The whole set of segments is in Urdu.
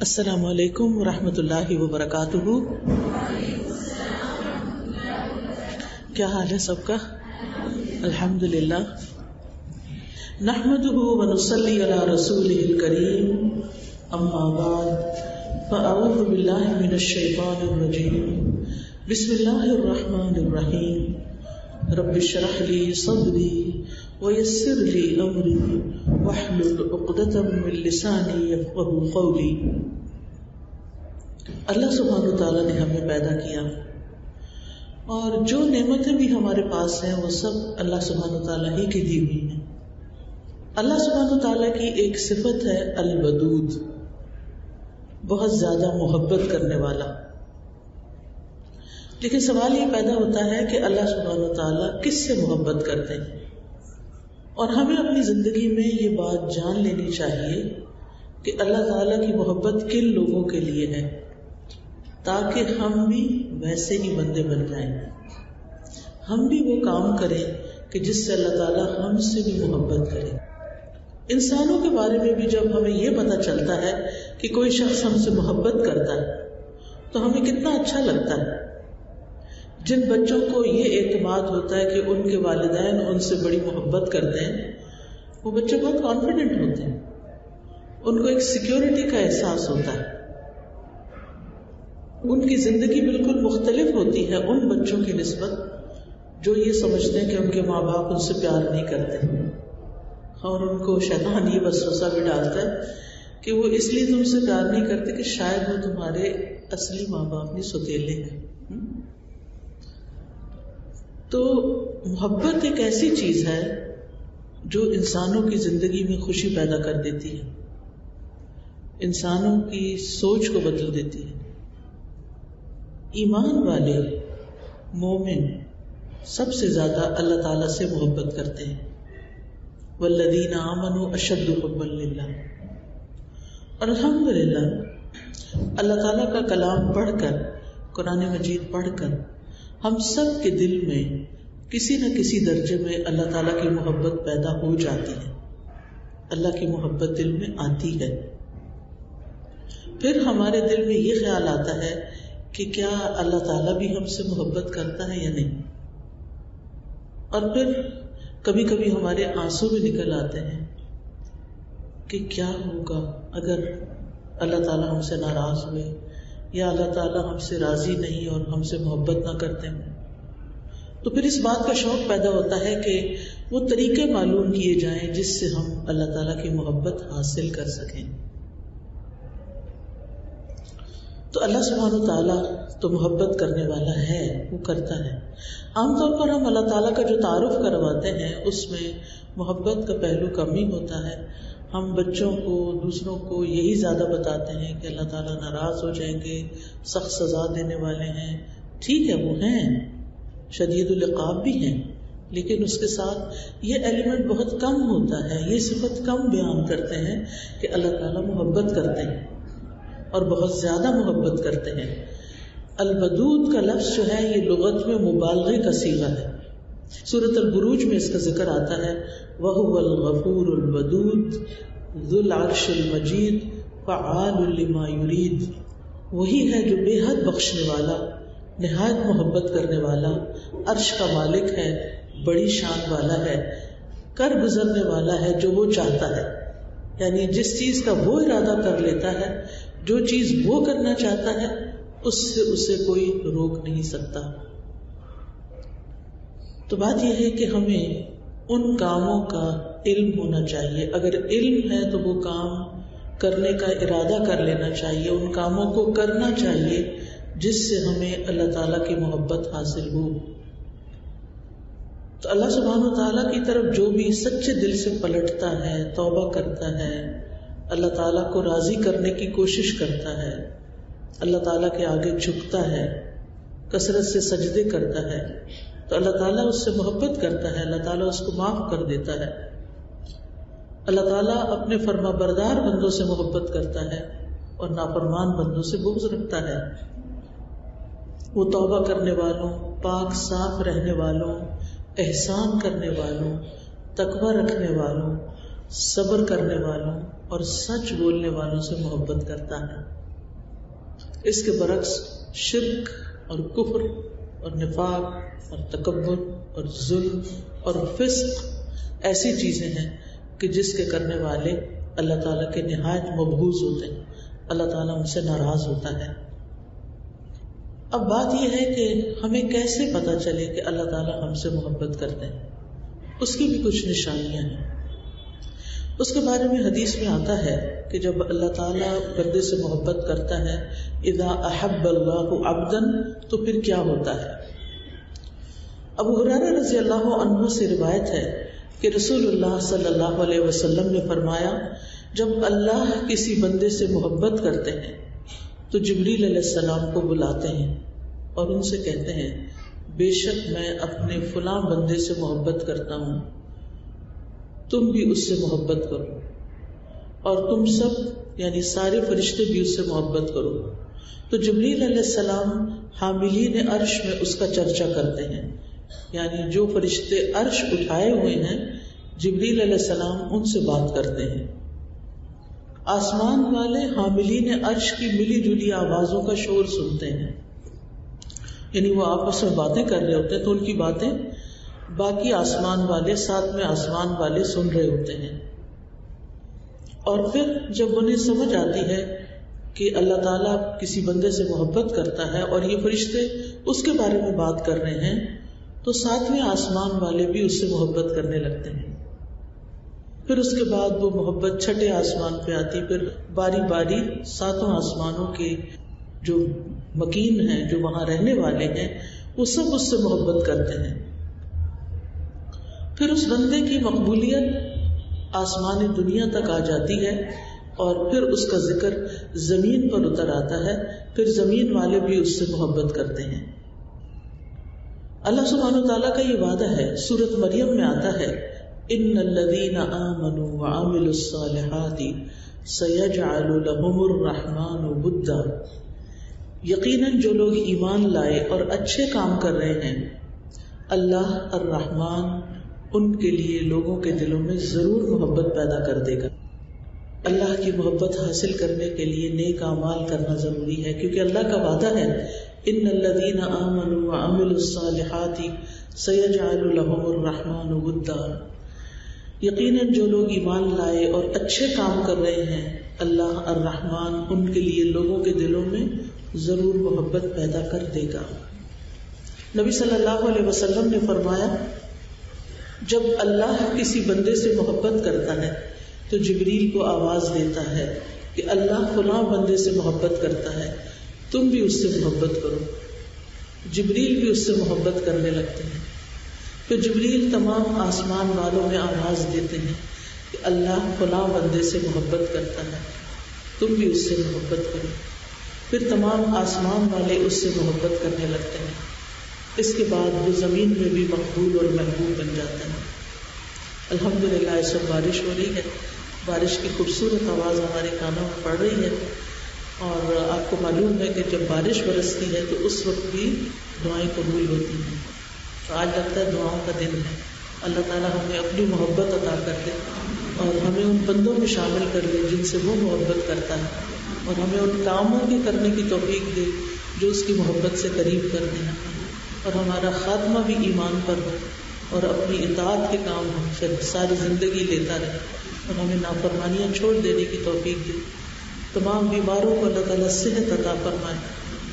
السلام علیکم ورحمۃ اللہ وبرکاتہ. کیا حال ہے سب کا؟ الحمد للہ. نحمده ونصلی علی رسولہ الکریم. اما بعد فاعوذ باللہ من الشیطان الرجیم. بسم اللہ الرحمن الرحیم. رب اشرح لي صدری ويسر لي امری واحلل عقدۃ من لسانی یفقهوا قولی. اللہ سبحانہ تعالیٰ نے ہمیں پیدا کیا اور جو نعمتیں بھی ہمارے پاس ہیں وہ سب اللہ سبحانہ تعالیٰ ہی کی دی ہوئی ہیں. اللہ سبحانہ تعالیٰ کی ایک صفت ہے الودود، بہت زیادہ محبت کرنے والا. لیکن سوال یہ پیدا ہوتا ہے کہ اللہ سبحانہ تعالیٰ کس سے محبت کرتے ہیں، اور ہمیں اپنی زندگی میں یہ بات جان لینی چاہیے کہ اللہ تعالیٰ کی محبت کن لوگوں کے لیے ہے، تاکہ ہم بھی ویسے ہی بندے بن جائیں، ہم بھی وہ کام کریں کہ جس سے اللہ تعالیٰ ہم سے بھی محبت کرے. انسانوں کے بارے میں بھی جب ہمیں یہ پتہ چلتا ہے کہ کوئی شخص ہم سے محبت کرتا ہے تو ہمیں کتنا اچھا لگتا ہے. جن بچوں کو یہ اعتماد ہوتا ہے کہ ان کے والدین ان سے بڑی محبت کرتے ہیں، وہ بچے بہت کانفیڈنٹ ہوتے ہیں، ان کو ایک سیکیورٹی کا احساس ہوتا ہے. ان کی زندگی بالکل مختلف ہوتی ہے ان بچوں کی نسبت جو یہ سمجھتے ہیں کہ ان کے ماں باپ ان سے پیار نہیں کرتے، اور ان کو شیطان یہ وسوسہ بھی ڈالتا ہے کہ وہ اس لیے تم سے پیار نہیں کرتے کہ شاید وہ تمہارے اصلی ماں باپ نہیں سوتیلے ہیں. تو محبت ایک ایسی چیز ہے جو انسانوں کی زندگی میں خوشی پیدا کر دیتی ہے، انسانوں کی سوچ کو بدل دیتی ہے. ایمان والے مومن سب سے زیادہ اللہ تعالیٰ سے محبت کرتے ہیں. والذین آمنوا اشد حبا للہ. اور الحمدللہ اللہ تعالیٰ کا کلام پڑھ کر، قرآن مجید پڑھ کر ہم سب کے دل میں کسی نہ کسی درجے میں اللہ تعالیٰ کی محبت پیدا ہو جاتی ہے، اللہ کی محبت دل میں آتی ہے. پھر ہمارے دل میں یہ خیال آتا ہے کہ کیا اللہ تعالیٰ بھی ہم سے محبت کرتا ہے یا نہیں. اور پھر کبھی کبھی ہمارے آنسو بھی نکل آتے ہیں کہ کیا ہوگا اگر اللہ تعالیٰ ہم سے ناراض ہوئے، یا اللہ تعالیٰ ہم سے راضی نہیں اور ہم سے محبت نہ کرتے ہیں. تو پھر اس بات کا شوق پیدا ہوتا ہے کہ وہ طریقے معلوم کیے جائیں جس سے ہم اللہ تعالیٰ کی محبت حاصل کر سکیں. تو اللہ سبحانہ تعالیٰ تو محبت کرنے والا ہے، وہ کرتا ہے. عام طور پر ہم اللہ تعالیٰ کا جو تعارف کرواتے ہیں اس میں محبت کا پہلو کم ہی ہوتا ہے. ہم بچوں کو، دوسروں کو یہی زیادہ بتاتے ہیں کہ اللہ تعالیٰ ناراض ہو جائیں گے، سخت سزا دینے والے ہیں. ٹھیک ہے، وہ ہیں، شدید العقاب بھی ہیں، لیکن اس کے ساتھ یہ ایلیمنٹ بہت کم ہوتا ہے، یہ صفت کم بیان کرتے ہیں کہ اللہ تعالیٰ محبت کرتے ہیں اور بہت زیادہ محبت کرتے ہیں. الودود کا لفظ جو ہے یہ لغت میں مبالغے کا صیغہ ہے. سورۃ البروج میں اس کا ذکر آتا ہے، وَهُوَ الْغَفُورُ الْوَدُودُ ذُو الْعَرْشِ الْمَجِيدُ فَعَالٌ لِمَا يُرِيدُ. وہی ہے جو بے حد بخشنے والا، نہایت محبت کرنے والا، عرش کا مالک ہے، بڑی شان والا ہے، کر گزرنے والا ہے جو وہ چاہتا ہے. یعنی جس چیز کا وہ ارادہ کر لیتا ہے، جو چیز وہ کرنا چاہتا ہے، اس سے اسے کوئی روک نہیں سکتا. تو بات یہ ہے کہ ہمیں ان کاموں کا علم ہونا چاہیے. اگر علم ہے تو وہ کام کرنے کا ارادہ کر لینا چاہیے، ان کاموں کو کرنا چاہیے جس سے ہمیں اللہ تعالیٰ کی محبت حاصل ہو. تو اللہ سبحانہ و تعالیٰ کی طرف جو بھی سچے دل سے پلٹتا ہے، توبہ کرتا ہے، اللہ تعالیٰ کو راضی کرنے کی کوشش کرتا ہے، اللہ تعالیٰ کے آگے جھکتا ہے، کثرت سے سجدے کرتا ہے، تو اللہ تعالیٰ اس سے محبت کرتا ہے، اللہ تعالیٰ اس کو معاف کر دیتا ہے. اللہ تعالیٰ اپنے فرما بردار بندوں سے محبت کرتا ہے اور نافرمان بندوں سے بغض رکھتا ہے. وہ توبہ کرنے والوں، پاک صاف رہنے والوں، احسان کرنے والوں، تقوی رکھنے والوں، صبر کرنے والوں اور سچ بولنے والوں سے محبت کرتا ہے. اس کے برعکس شرک اور کفر اور نفاق اور تکبر اور ظلم اور فسق ایسی چیزیں ہیں کہ جس کے کرنے والے اللہ تعالیٰ کے نہایت مبغوض ہوتے ہیں. اللہ تعالیٰ ان سے ناراض ہوتا ہے. اب بات یہ ہے کہ ہمیں کیسے پتہ چلے کہ اللہ تعالیٰ ہم سے محبت کرتے ہیں. اس کی بھی کچھ نشانیاں ہیں. اس کے بارے میں حدیث میں آتا ہے کہ جب اللہ تعالیٰ بندے سے محبت کرتا ہے اذا احب اللہ عبدا تو پھر کیا ہوتا ہے. ابو ہریرہ رضی اللہ عنہ سے روایت ہے کہ رسول اللہ صلی اللہ علیہ وسلم نے فرمایا جب اللہ کسی بندے سے محبت کرتے ہیں تو جبریل علیہ السلام کو بلاتے ہیں اور ان سے کہتے ہیں بے شک میں اپنے فلاں بندے سے محبت کرتا ہوں, تم بھی اس سے محبت کرو اور تم سب یعنی سارے فرشتے بھی اس سے محبت کرو. تو جبریل علیہ السلام حاملین عرش میں اس کا چرچا کرتے ہیں, یعنی جو فرشتے عرش اٹھائے ہوئے ہیں جبریل علیہ السلام ان سے بات کرتے ہیں. آسمان والے حاملین عرش کی ملی جلی آوازوں کا شور سنتے ہیں, یعنی وہ آپس میں باتیں کر رہے ہوتے ہیں تو ان کی باتیں باقی آسمان والے ساتھ میں آسمان والے سن رہے ہوتے ہیں. اور پھر جب انہیں سمجھ آتی ہے کہ اللہ تعالیٰ کسی بندے سے محبت کرتا ہے اور یہ فرشتے اس کے بارے میں بات کر رہے ہیں تو ساتویں آسمان والے بھی اس سے محبت کرنے لگتے ہیں. پھر اس کے بعد وہ محبت چھٹے آسمان پہ آتی, پھر باری باری ساتوں آسمانوں کے جو مکین ہیں, جو وہاں رہنے والے ہیں, وہ سب اس سے محبت کرتے ہیں. پھر اس بندے کی مقبولیت آسمان دنیا تک آ جاتی ہے اور پھر اس کا ذکر زمین پر اتر آتا ہے, پھر زمین والے بھی اس سے محبت کرتے ہیں. اللہ سبحانہ وتعالیٰ کا یہ وعدہ ہے, سورۃ مریم میں آتا ہے ان الذین آمنوا وعملوا الصالحات سیجعل لهم الرحمن ودا, یقیناً جو لوگ ایمان لائے اور اچھے کام کر رہے ہیں اللہ الرحمن ان کے لیے لوگوں کے دلوں میں ضرور محبت پیدا کر دے گا. اللہ کی محبت حاصل کرنے کے لیے نیک اعمال کرنا ضروری ہے, کیونکہ اللہ کا وعدہ ہے ان الذین آمنوا وعملوا الصالحات سیجعل لهم الرحمن ودا, یقیناً جو لوگ ایمان لائے اور اچھے کام کر رہے ہیں اللہ الرحمن ان کے لیے لوگوں کے دلوں میں ضرور محبت پیدا کر دے گا. نبی صلی اللہ علیہ وسلم نے فرمایا جب اللہ کسی بندے سے محبت کرتا ہے تو جبریل کو آواز دیتا ہے کہ اللہ فلاں بندے سے محبت کرتا ہے, تم بھی اس سے محبت کرو. جبریل بھی اس سے محبت کرنے لگتے ہیں. پھر جبریل تمام آسمان والوں میں آواز دیتے ہیں کہ اللہ فلاں بندے سے محبت کرتا ہے, تم بھی اس سے محبت کرو. پھر تمام آسمان والے اس سے محبت کرنے لگتے ہیں. اس کے بعد وہ زمین میں بھی مقبول اور محبوب بن جاتا ہے. الحمدللہ اس وقت بارش ہو رہی ہے, بارش کی خوبصورت آواز ہمارے کانوں میں پڑ رہی ہے, اور آپ کو معلوم ہے کہ جب بارش برستی ہے تو اس وقت بھی دعائیں قبول ہوتی ہیں. تو آج لگتا ہے دعاؤں کا دن ہے. اللہ تعالیٰ ہمیں اپنی محبت عطا کر دے اور ہمیں ان بندوں میں شامل کر لے جن سے وہ محبت کرتا ہے, اور ہمیں ان کاموں کے کرنے کی توفیق دے جو اس کی محبت سے قریب کر دیں, اور ہمارا خاتمہ بھی ایمان پر ہو اور اپنی اطاعت کے کام ہم پھر ساری زندگی لیتا رہے, اور ہمیں نافرمانیاں چھوڑ دینے کی توفیق دے. تمام بیماروں کو اللہ تعالیٰ صحت عطا فرمائے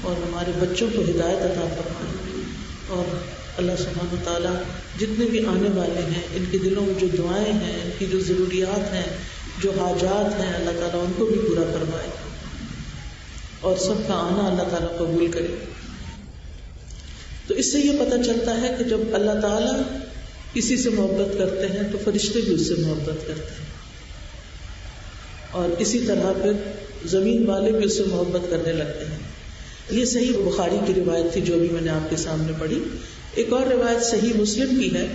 اور ہمارے بچوں کو ہدایت عطا فرمائے, اور اللہ سبحانہ وتعالیٰ جتنے بھی آنے والے ہیں ان کے دلوں میں جو دعائیں ہیں, ان کی جو ضروریات ہیں, جو حاجات ہیں, اللہ تعالیٰ ان کو بھی پورا فرمائے اور سب کا آنا اللہ تعالیٰ قبول کرے. تو اس سے یہ پتہ چلتا ہے کہ جب اللہ تعالیٰ کسی سے محبت کرتے ہیں تو فرشتے بھی اس سے محبت کرتے ہیں, اور اسی طرح پھر زمین والے بھی اس سے محبت کرنے لگتے ہیں. یہ صحیح بخاری کی روایت تھی جو ابھی میں نے آپ کے سامنے پڑھی. ایک اور روایت صحیح مسلم کی ہے.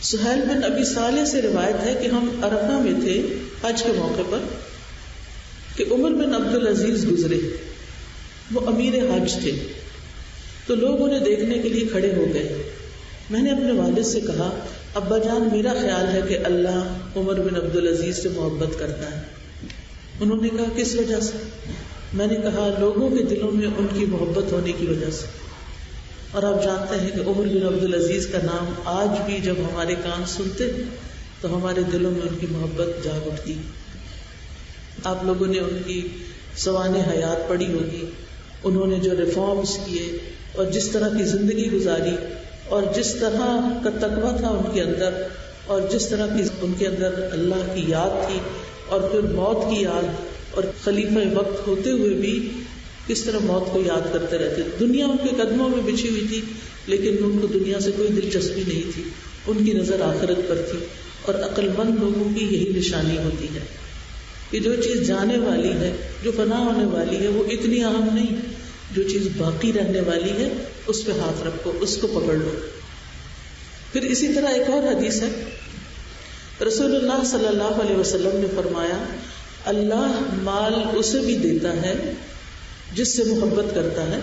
سہیل بن ابی صالح سے روایت ہے کہ ہم عرفہ میں تھے حج کے موقع پر کہ عمر بن عبد العزیز گزرے, وہ امیر حج تھے. تو لوگ انہیں دیکھنے کے لیے کھڑے ہو گئے. میں نے اپنے والد سے کہا ابا جان میرا خیال ہے کہ اللہ عمر بن عبدالعزیز سے محبت کرتا ہے. انہوں نے کہا کس وجہ سے؟ میں نے کہا لوگوں کے دلوں میں ان کی محبت ہونے کی وجہ سے. اور آپ جانتے ہیں کہ عمر بن عبدالعزیز کا نام آج بھی جب ہمارے کان سنتے تو ہمارے دلوں میں ان کی محبت جاگ اٹھتی. آپ لوگوں نے ان کی سوانح حیات پڑھی ہوگی، انہوں نے جو ریفارمز کیے اور جس طرح کی زندگی گزاری اور جس طرح کا تقویٰ تھا ان کے اندر اور جس طرح کی ان کے اندر اللہ کی یاد تھی اور پھر موت کی یاد، اور خلیفہ وقت ہوتے ہوئے بھی کس طرح موت کو یاد کرتے رہتے. دنیا ان کے قدموں میں بچھی ہوئی تھی لیکن ان کو دنیا سے کوئی دلچسپی نہیں تھی، ان کی نظر آخرت پر تھی. اور عقل مند لوگوں کی یہی نشانی ہوتی ہے کہ جو چیز جانے والی ہے، جو فنا ہونے والی ہے، وہ اتنی اہم نہیں. جو چیز باقی رہنے والی ہے اس پہ ہاتھ رکھو، اس کو پکڑ لو. پھر اسی طرح ایک اور حدیث ہے، رسول اللہ صلی اللہ علیہ وسلم نے فرمایا اللہ مال اسے بھی دیتا ہے جس سے محبت کرتا ہے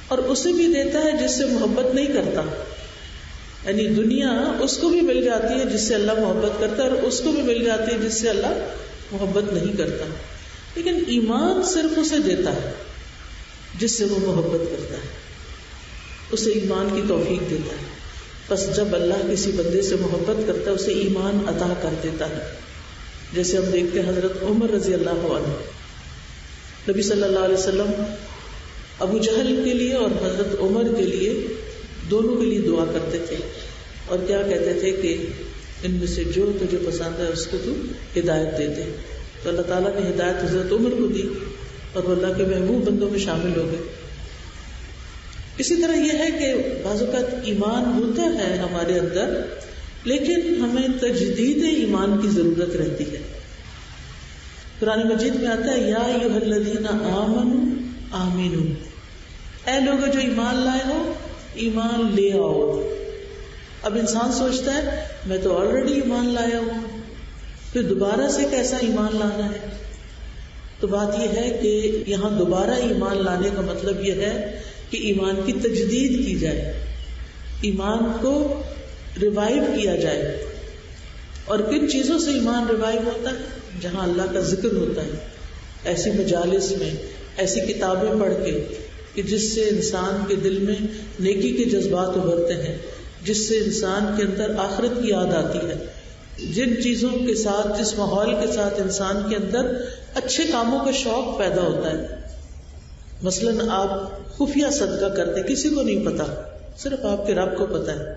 اور اسے بھی دیتا ہے جس سے محبت نہیں کرتا. یعنی دنیا اس کو بھی مل جاتی ہے جس سے اللہ محبت کرتا ہے اور اس کو بھی مل جاتی ہے جس سے اللہ محبت نہیں کرتا. لیکن ایمان صرف اسے دیتا ہے جس سے وہ محبت کرتا ہے، اسے ایمان کی توفیق دیتا ہے. بس جب اللہ کسی بندے سے محبت کرتا ہے اسے ایمان عطا کر دیتا ہے. جیسے ہم دیکھتے ہیں حضرت عمر رضی اللہ عنہ، نبی صلی اللہ علیہ وسلم ابو جہل کے لیے اور حضرت عمر کے لیے دونوں کے لیے دعا کرتے تھے اور کیا کہتے تھے کہ ان میں سے جو تجھے پسند ہے اس کو تو ہدایت دے دے. تو اللہ تعالیٰ نے ہدایت حضرت عمر کو دی اور وہ اللہ کے محبوب بندوں میں شامل ہو گئے. اسی طرح یہ ہے کہ بعض اوقات ایمان ہوتا ہے ہمارے اندر لیکن ہمیں تجدید ایمان کی ضرورت رہتی ہے. قرآن مجید میں آتا ہے یا ایھا الذین آمنوا آمنوا، اے لوگوں جو ایمان لائے ہو ایمان لے آؤ. اب انسان سوچتا ہے میں تو آلریڈی ایمان لایا ہوں، پھر دوبارہ سے کیسا ایمان لانا ہے؟ تو بات یہ ہے کہ یہاں دوبارہ ایمان لانے کا مطلب یہ ہے کہ ایمان کی تجدید کی جائے، ایمان کو ریوائیو کیا جائے. اور کن چیزوں سے ایمان ریوائیو ہوتا ہے؟ جہاں اللہ کا ذکر ہوتا ہے، ایسی مجالس میں، ایسی کتابیں پڑھ کے کہ جس سے انسان کے دل میں نیکی کے جذبات ابھرتے ہیں، جس سے انسان کے اندر آخرت کی یاد آتی ہے. جن چیزوں کے ساتھ، جس ماحول کے ساتھ انسان کے اندر اچھے کاموں کا شوق پیدا ہوتا ہے. مثلاً آپ خفیہ صدقہ کرتے، کسی کو نہیں پتا، صرف آپ کے رب کو پتا ہے.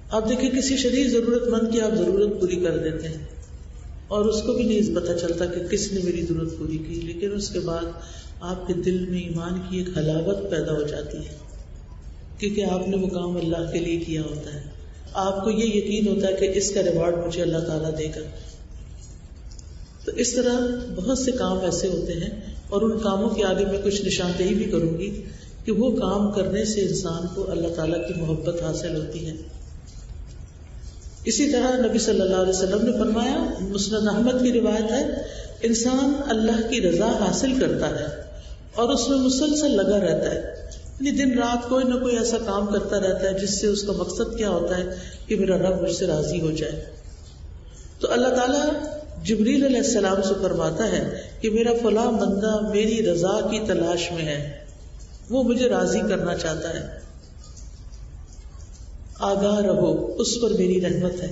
آپ دیکھیں کسی شدید ضرورت مند کی آپ ضرورت پوری کر دیتے ہیں اور اس کو بھی نہیں پتا چلتا کہ کس نے میری ضرورت پوری کی، لیکن اس کے بعد آپ کے دل میں ایمان کی ایک حلاوت پیدا ہو جاتی ہے کیونکہ آپ نے وہ کام اللہ کے لیے کیا ہوتا ہے. آپ کو یہ یقین ہوتا ہے کہ اس کا ریوارڈ مجھے اللہ تعالیٰ دے گا. تو اس طرح بہت سے کام ایسے ہوتے ہیں اور ان کاموں کے آگے میں کچھ نشاندہی بھی کروں گی کہ وہ کام کرنے سے انسان کو اللہ تعالیٰ کی محبت حاصل ہوتی ہے. اسی طرح نبی صلی اللہ علیہ وسلم نے فرمایا، مسند احمد کی روایت ہے، انسان اللہ کی رضا حاصل کرتا ہے اور اس میں مسلسل لگا رہتا ہے. یعنی دن رات کوئی نہ کوئی ایسا کام کرتا رہتا ہے جس سے اس کا مقصد کیا ہوتا ہے کہ میرا رب مجھ سے راضی ہو جائے. تو اللہ تعالیٰ جبریل علیہ السلام سے فرماتا ہے کہ میرا فلاں بندہ میری رضا کی تلاش میں ہے، وہ مجھے راضی کرنا چاہتا ہے، آگاہ رہو، اس پر میری رحمت ہے.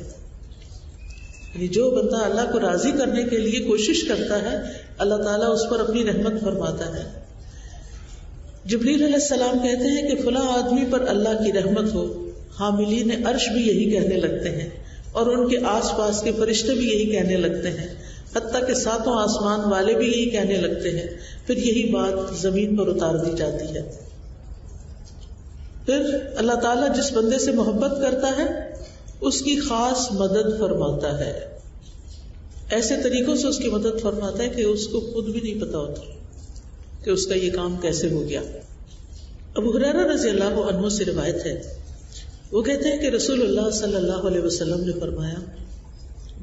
یعنی جو بندہ اللہ کو راضی کرنے کے لیے کوشش کرتا ہے اللہ تعالیٰ اس پر اپنی رحمت فرماتا ہے. جبریل علیہ السلام کہتے ہیں کہ فلاں آدمی پر اللہ کی رحمت ہو. حاملین عرش بھی یہی کہنے لگتے ہیں اور ان کے آس پاس کے فرشتے بھی یہی کہنے لگتے ہیں، حتیٰ کہ ساتوں آسمان والے بھی یہی کہنے لگتے ہیں. پھر یہی بات زمین پر اتار دی جاتی ہے. پھر اللہ تعالیٰ جس بندے سے محبت کرتا ہے اس کی خاص مدد فرماتا ہے، ایسے طریقوں سے اس کی مدد فرماتا ہے کہ اس کو خود بھی نہیں پتا ہوتا کہ اس کا یہ کام کیسے ہو گیا. ابو ہریرہ رضی اللہ عنہ سے روایت ہے، وہ کہتے ہیں کہ رسول اللہ صلی اللہ علیہ وسلم نے فرمایا،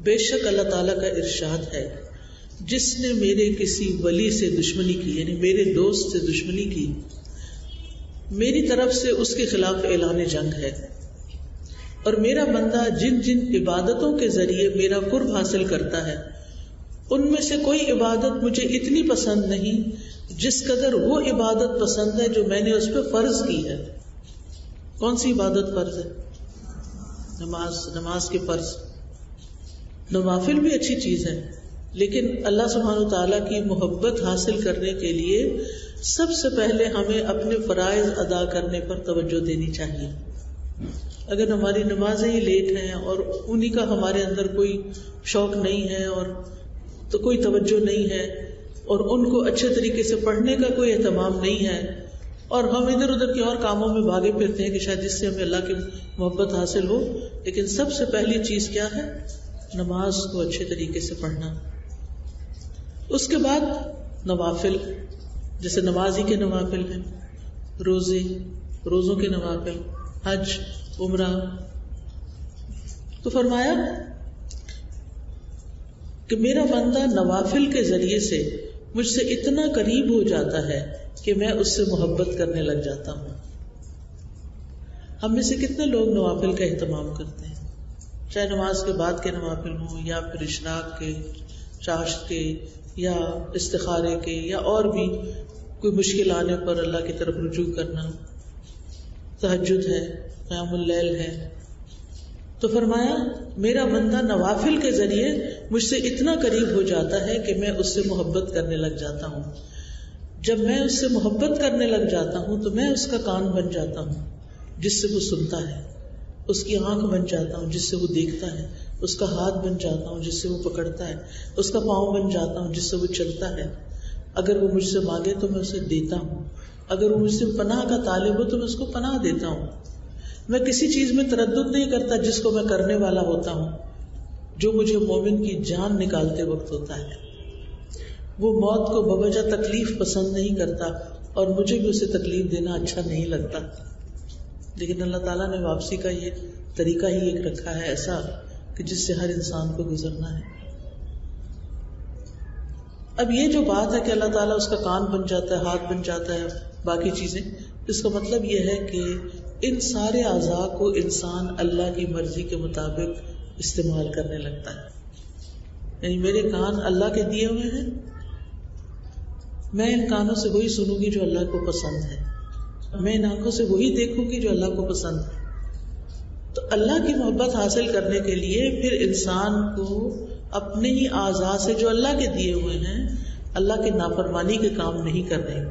بے شک اللہ تعالیٰ کا ارشاد ہے، جس نے میرے کسی ولی سے دشمنی کی، یعنی میرے دوست سے دشمنی کی، میری طرف سے اس کے خلاف اعلان جنگ ہے. اور میرا بندہ جن جن عبادتوں کے ذریعے میرا قرب حاصل کرتا ہے ان میں سے کوئی عبادت مجھے اتنی پسند نہیں جس قدر وہ عبادت پسند ہے جو میں نے اس پہ فرض کی ہے. کون سی عبادت فرض ہے؟ نماز کے فرض. نوافل بھی اچھی چیز ہے لیکن اللہ سبحانہ وتعالیٰ کی محبت حاصل کرنے کے لیے سب سے پہلے ہمیں اپنے فرائض ادا کرنے پر توجہ دینی چاہیے. اگر ہماری نمازیں ہی لیٹ ہیں اور انہی کا ہمارے اندر کوئی شوق نہیں ہے اور تو کوئی توجہ نہیں ہے اور ان کو اچھے طریقے سے پڑھنے کا کوئی اہتمام نہیں ہے اور ہم ادھر ادھر کے اور کاموں میں بھاگے پھرتے ہیں کہ شاید جس سے ہمیں اللہ کی محبت حاصل ہو، لیکن سب سے پہلی چیز کیا ہے؟ نماز کو اچھے طریقے سے پڑھنا. اس کے بعد نوافل، جیسے نماز ہی کے نوافل ہیں، روزوں کے نوافل، حج، عمرہ. تو فرمایا کہ میرا بندہ نوافل کے ذریعے سے مجھ سے اتنا قریب ہو جاتا ہے کہ میں اس سے محبت کرنے لگ جاتا ہوں. ہم میں سے کتنے لوگ نوافل کا اہتمام کرتے ہیں، چاہے نماز کے بعد کے نوافل ہوں یا پھر اشراق کے، چاشت کے، یا استخارے کے، یا اور بھی کوئی مشکل آنے پر اللہ کی طرف رجوع کرنا، تہجد ہے، قیام اللیل ہے. تو فرمایا میرا بندہ نوافل کے ذریعے مجھ سے اتنا قریب ہو جاتا ہے کہ میں اس سے محبت کرنے لگ جاتا ہوں. جب میں اس سے محبت کرنے لگ جاتا ہوں تو میں اس کا کان بن جاتا ہوں جس سے وہ سنتا ہے، اس کی آنکھ بن جاتا ہوں جس سے وہ دیکھتا ہے، اس کا ہاتھ بن جاتا ہوں جس سے وہ پکڑتا ہے، اس کا پاؤں بن جاتا ہوں جس سے وہ چلتا ہے. اگر وہ مجھ سے مانگے تو میں اسے دیتا ہوں، اگر وہ مجھ سے پناہ کا طالب ہو تو میں اس کو پناہ دیتا ہوں. میں کسی چیز میں تردد نہیں کرتا جس کو میں کرنے والا ہوتا ہوں. جو مجھے مومن کی جان نکالتے وقت ہوتا ہے، وہ موت کو بوجہ تکلیف پسند نہیں کرتا اور مجھے بھی اسے تکلیف دینا اچھا نہیں لگتا. لیکن اللہ تعالیٰ نے واپسی کا یہ طریقہ ہی ایک رکھا ہے ایسا کہ جس سے ہر انسان کو گزرنا ہے. اب یہ جو بات ہے کہ اللہ تعالیٰ اس کا کان بن جاتا ہے، ہاتھ بن جاتا ہے، باقی چیزیں، اس کا مطلب یہ ہے کہ ان سارے اعضاء کو انسان اللہ کی مرضی کے مطابق استعمال کرنے لگتا ہے. یعنی میرے کان اللہ کے دیے ہوئے ہیں، میں ان کانوں سے وہی سنوں گی جو اللہ کو پسند ہے، میں ان آنکھوں سے وہی دیکھوں گی جو اللہ کو پسند ہے. تو اللہ کی محبت حاصل کرنے کے لیے پھر انسان کو اپنے ہی اعضاء سے جو اللہ کے دیے ہوئے ہیں اللہ کے نافرمانی کے کام نہیں کرنے.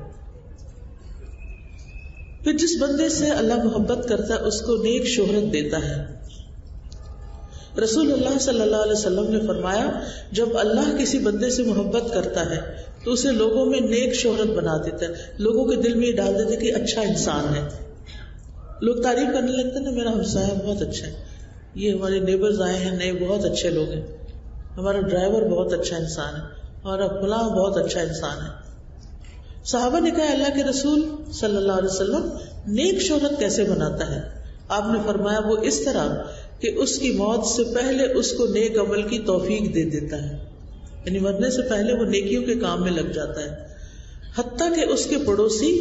پھر جس بندے سے اللہ محبت کرتا ہے اس کو نیک شہرت دیتا ہے. رسول اللہ صلی اللہ علیہ وسلم نے فرمایا جب اللہ کسی بندے سے محبت کرتا ہے تو اسے لوگوں میں نیک شہرت بنا دیتا ہے، لوگوں کے دل میں یہ ڈال دیتا ہے کہ اچھا انسان ہے. لوگ تعریف کرنے لگتے ہیں نا، میرا ہمسایہ بہت اچھا ہے، یہ ہمارے نیبرز آئے ہیں نئے بہت اچھے لوگ ہیں، ہمارا ڈرائیور بہت اچھا انسان ہے، ہمارا فلاں بہت اچھا انسان ہے. صحابہ نے کہا اللہ کے رسول صلی اللہ علیہ وسلم نیک شہرت کیسے بناتا ہے؟ آپ نے فرمایا وہ اس طرح کہ اس کی موت سے پہلے اس کو نیک عمل کی توفیق دے دیتا ہے، یعنی مرنے سے پہلے وہ نیکیوں کے کام میں لگ جاتا ہے، حتیٰ کہ اس کے پڑوسی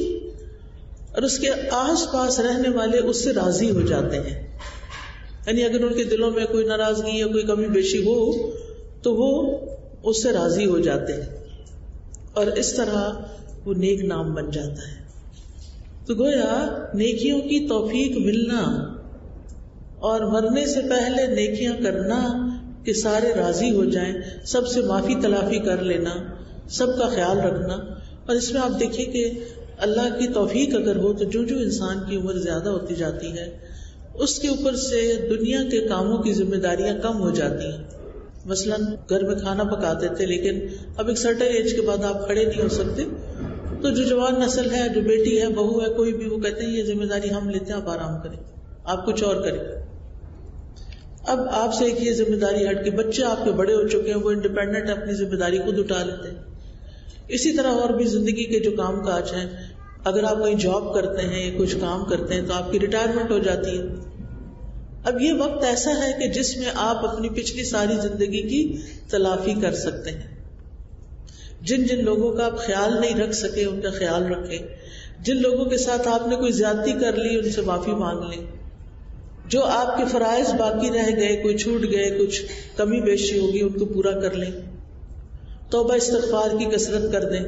اور اس کے آس پاس رہنے والے اس سے راضی ہو جاتے ہیں. یعنی اگر ان کے دلوں میں کوئی ناراضگی یا کوئی کمی بیشی ہو تو وہ اس سے راضی ہو جاتے ہیں اور اس طرح وہ نیک نام بن جاتا ہے. تو گویا نیکیوں کی توفیق ملنا اور مرنے سے پہلے نیکیاں کرنا کہ سارے راضی ہو جائیں، سب سے معافی تلافی کر لینا، سب کا خیال رکھنا. اور اس میں آپ دیکھیے کہ اللہ کی توفیق اگر ہو تو جو جو انسان کی عمر زیادہ ہوتی جاتی ہے اس کے اوپر سے دنیا کے کاموں کی ذمہ داریاں کم ہو جاتی ہیں. مثلاً گھر میں کھانا پکاتے تھے لیکن اب ایک سرٹن ایج کے بعد آپ کھڑے نہیں ہو سکتے، تو جو جوان نسل ہے، جو بیٹی ہے، بہو ہے، کوئی بھی، وہ کہتے ہیں یہ ذمہ داری ہم لیتے ہیں، آپ آرام کریں، آپ کچھ اور کریں. اب آپ سے ایک یہ ذمہ داری ہٹ کے بچے آپ کے بڑے ہو چکے ہیں، وہ انڈیپینڈنٹ اپنی ذمہ داری خود اٹھا لیتے ہیں. اسی طرح اور بھی زندگی کے جو کام کاج ہیں، اگر آپ کہیں جاب کرتے ہیں یا کچھ کام کرتے ہیں تو آپ کی ریٹائرمنٹ ہو جاتی ہے. اب یہ وقت ایسا ہے کہ جس میں آپ اپنی پچھلی ساری زندگی کی تلافی کر سکتے ہیں. جن جن لوگوں کا آپ خیال نہیں رکھ سکے ان کا خیال رکھیں، جن لوگوں کے ساتھ آپ نے کوئی زیادتی کر لی ان سے معافی مانگ لیں، جو آپ کے فرائض باقی رہ گئے، کوئی چھوٹ گئے، کچھ کمی بیشی ہوگی، ان کو پورا کر لیں. توبہ استغفار کی کثرت کر دیں،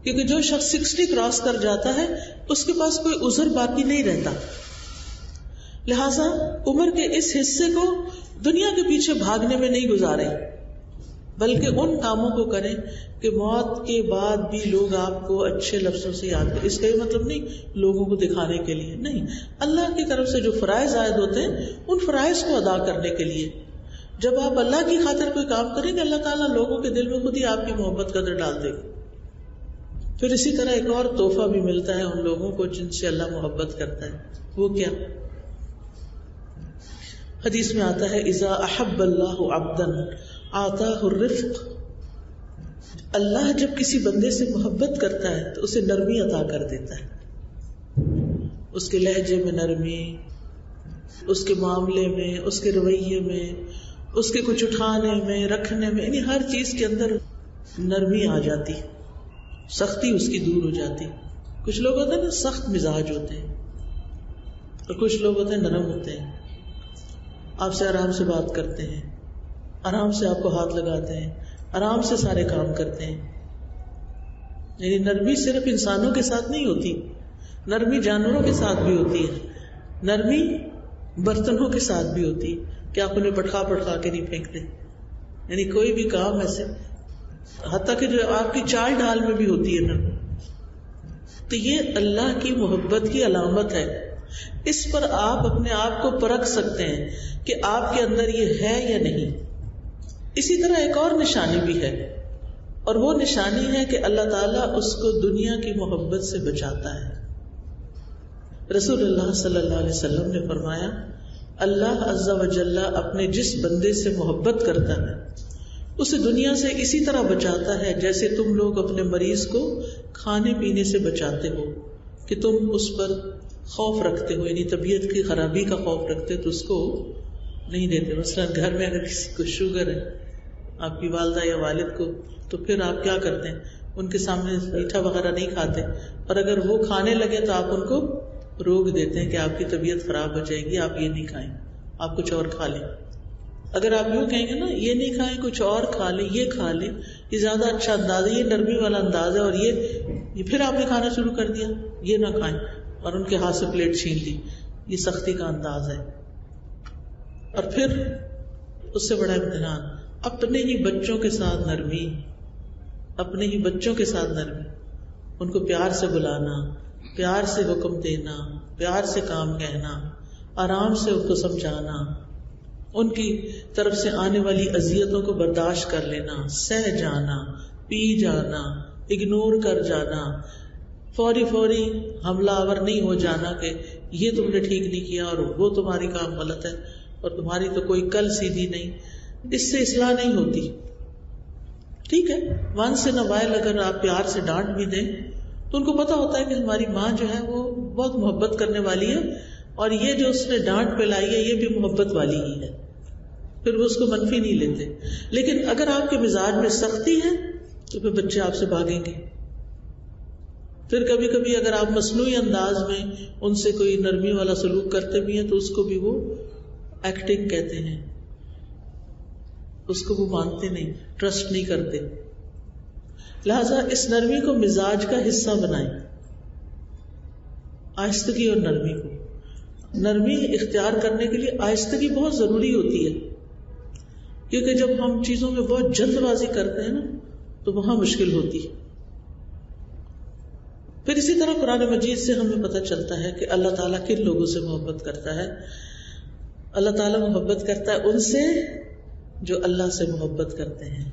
کیونکہ جو شخص 60 کراس کر جاتا ہے اس کے پاس کوئی عذر باقی نہیں رہتا. لہذا عمر کے اس حصے کو دنیا کے پیچھے بھاگنے میں نہیں گزاریں، بلکہ ان کاموں کو کریں کہ موت کے بعد بھی لوگ آپ کو اچھے لفظوں سے یاد کریں. اس کا یہ مطلب نہیں لوگوں کو دکھانے کے لیے، نہیں، اللہ کی طرف سے جو فرائض عائد ہوتے ہیں ان فرائض کو ادا کرنے کے لیے. جب آپ اللہ کی خاطر کوئی کام کریں گے، اللہ تعالیٰ لوگوں کے دل میں خود ہی آپ کی محبت قدر ڈال دے گا. پھر اسی طرح ایک اور تحفہ بھی ملتا ہے ان لوگوں کو جن سے اللہ محبت کرتا ہے. وہ کیا؟ حدیث میں آتا ہے اذا احب اللہ عبدا آتاہ الرفق. اللہ جب کسی بندے سے محبت کرتا ہے تو اسے نرمی عطا کر دیتا ہے. اس کے لہجے میں نرمی، اس کے معاملے میں، اس کے رویے میں، اس کے کچھ اٹھانے میں، رکھنے میں، یعنی ہر چیز کے اندر نرمی آ جاتی، سختی اس کی دور ہو جاتی. کچھ لوگ ہوتے ہیں نا سخت مزاج ہوتے ہیں، اور کچھ لوگ ہوتے ہیں نرم ہوتے ہیں. آپ سے آرام سے بات کرتے ہیں، آرام سے آپ کو ہاتھ لگاتے ہیں، آرام سے سارے کام کرتے ہیں. یعنی نرمی صرف انسانوں کے ساتھ نہیں ہوتی، نرمی جانوروں کے ساتھ بھی ہوتی ہے، نرمی برتنوں کے ساتھ بھی ہوتی کہ آپ انہیں پٹخا کے نہیں پھینکتے. یعنی کوئی بھی کام ایسے، حتیٰ کہ جو آپ کی چال ڈھال میں بھی ہوتی ہے نرمی. تو یہ اللہ کی محبت کی علامت ہے. اس پر آپ اپنے آپ کو پرکھ سکتے ہیں کہ آپ کے اندر یہ ہے یا نہیں. اسی طرح ایک اور نشانی بھی ہے، اور وہ نشانی ہے کہ اللہ تعالیٰ اس کو دنیا کی محبت سے بچاتا ہے. رسول اللہ صلی اللہ علیہ وسلم نے فرمایا اللہ عز و جل اپنے جس بندے سے محبت کرتا ہے اسے دنیا سے اسی طرح بچاتا ہے جیسے تم لوگ اپنے مریض کو کھانے پینے سے بچاتے ہو، کہ تم اس پر خوف رکھتے ہو، یعنی طبیعت کی خرابی کا خوف رکھتے ہو تو اس کو نہیں دیتے. مثلا گھر میں اگر کسی کو شوگر ہے، آپ کی والدہ یا والد کو، تو پھر آپ کیا کرتے ہیں؟ ان کے سامنے میٹھا وغیرہ نہیں کھاتے، اور اگر وہ کھانے لگے تو آپ ان کو روک دیتے ہیں کہ آپ کی طبیعت خراب ہو جائے گی، آپ یہ نہیں کھائیں، آپ کچھ اور کھا لیں. اگر آپ یوں کہیں گے نا یہ نہیں کھائیں، کچھ اور کھا لیں، یہ کھا لیں، یہ زیادہ اچھا انداز ہے، یہ نرمی والا انداز ہے، اور یہ پھر آپ نے کھانا شروع کر دیا، یہ نہ کھائیں، اور ان کے ہاتھ سے پلیٹ چھین لی، یہ سختی کا انداز ہے. اور پھر اس سے بڑا امتحان اپنے ہی بچوں کے ساتھ نرمی، اپنے ہی بچوں کے ساتھ نرمی، ان کو پیار سے بلانا، پیار سے حکم دینا، پیار سے کام کہنا، آرام سے ان کو سمجھانا، ان کی طرف سے آنے والی اذیتوں کو برداشت کر لینا، سہ جانا، پی جانا، اگنور کر جانا، فوری حملہ آور نہیں ہو جانا کہ یہ تم نے ٹھیک نہیں کیا اور وہ تمہاری کام غلط ہے اور تمہاری تو کوئی کل سیدھی نہیں. اس سے اصلاح نہیں ہوتی. ٹھیک ہے، ونس ان اے وائل اگر آپ پیار سے ڈانٹ بھی دیں تو ان کو پتا ہوتا ہے کہ ہماری ماں جو ہے وہ بہت محبت کرنے والی ہے، اور یہ جو اس نے ڈانٹ پلائی ہے یہ بھی محبت والی ہی ہے، پھر وہ اس کو منفی نہیں لیتے. لیکن اگر آپ کے مزاج میں سختی ہے تو پھر بچے آپ سے بھاگیں گے. پھر کبھی کبھی اگر آپ مصنوعی انداز میں ان سے کوئی نرمی والا سلوک کرتے بھی ہیں تو اس کو بھی وہ ایکٹنگ کہتے ہیں، اس کو وہ مانتے نہیں، ٹرسٹ نہیں کرتے. لہذا اس نرمی کو مزاج کا حصہ بنائیں. آہستگی اور نرمی کو، نرمی اختیار کرنے کے لیے آہستگی بہت ضروری ہوتی ہے، کیونکہ جب ہم چیزوں میں بہت جلد بازی کرتے ہیں نا تو وہاں مشکل ہوتی ہے. پھر اسی طرح قرآن مجید سے ہمیں پتہ چلتا ہے کہ اللہ تعالیٰ کن لوگوں سے محبت کرتا ہے. اللہ تعالیٰ محبت کرتا ہے ان سے جو اللہ سے محبت کرتے ہیں.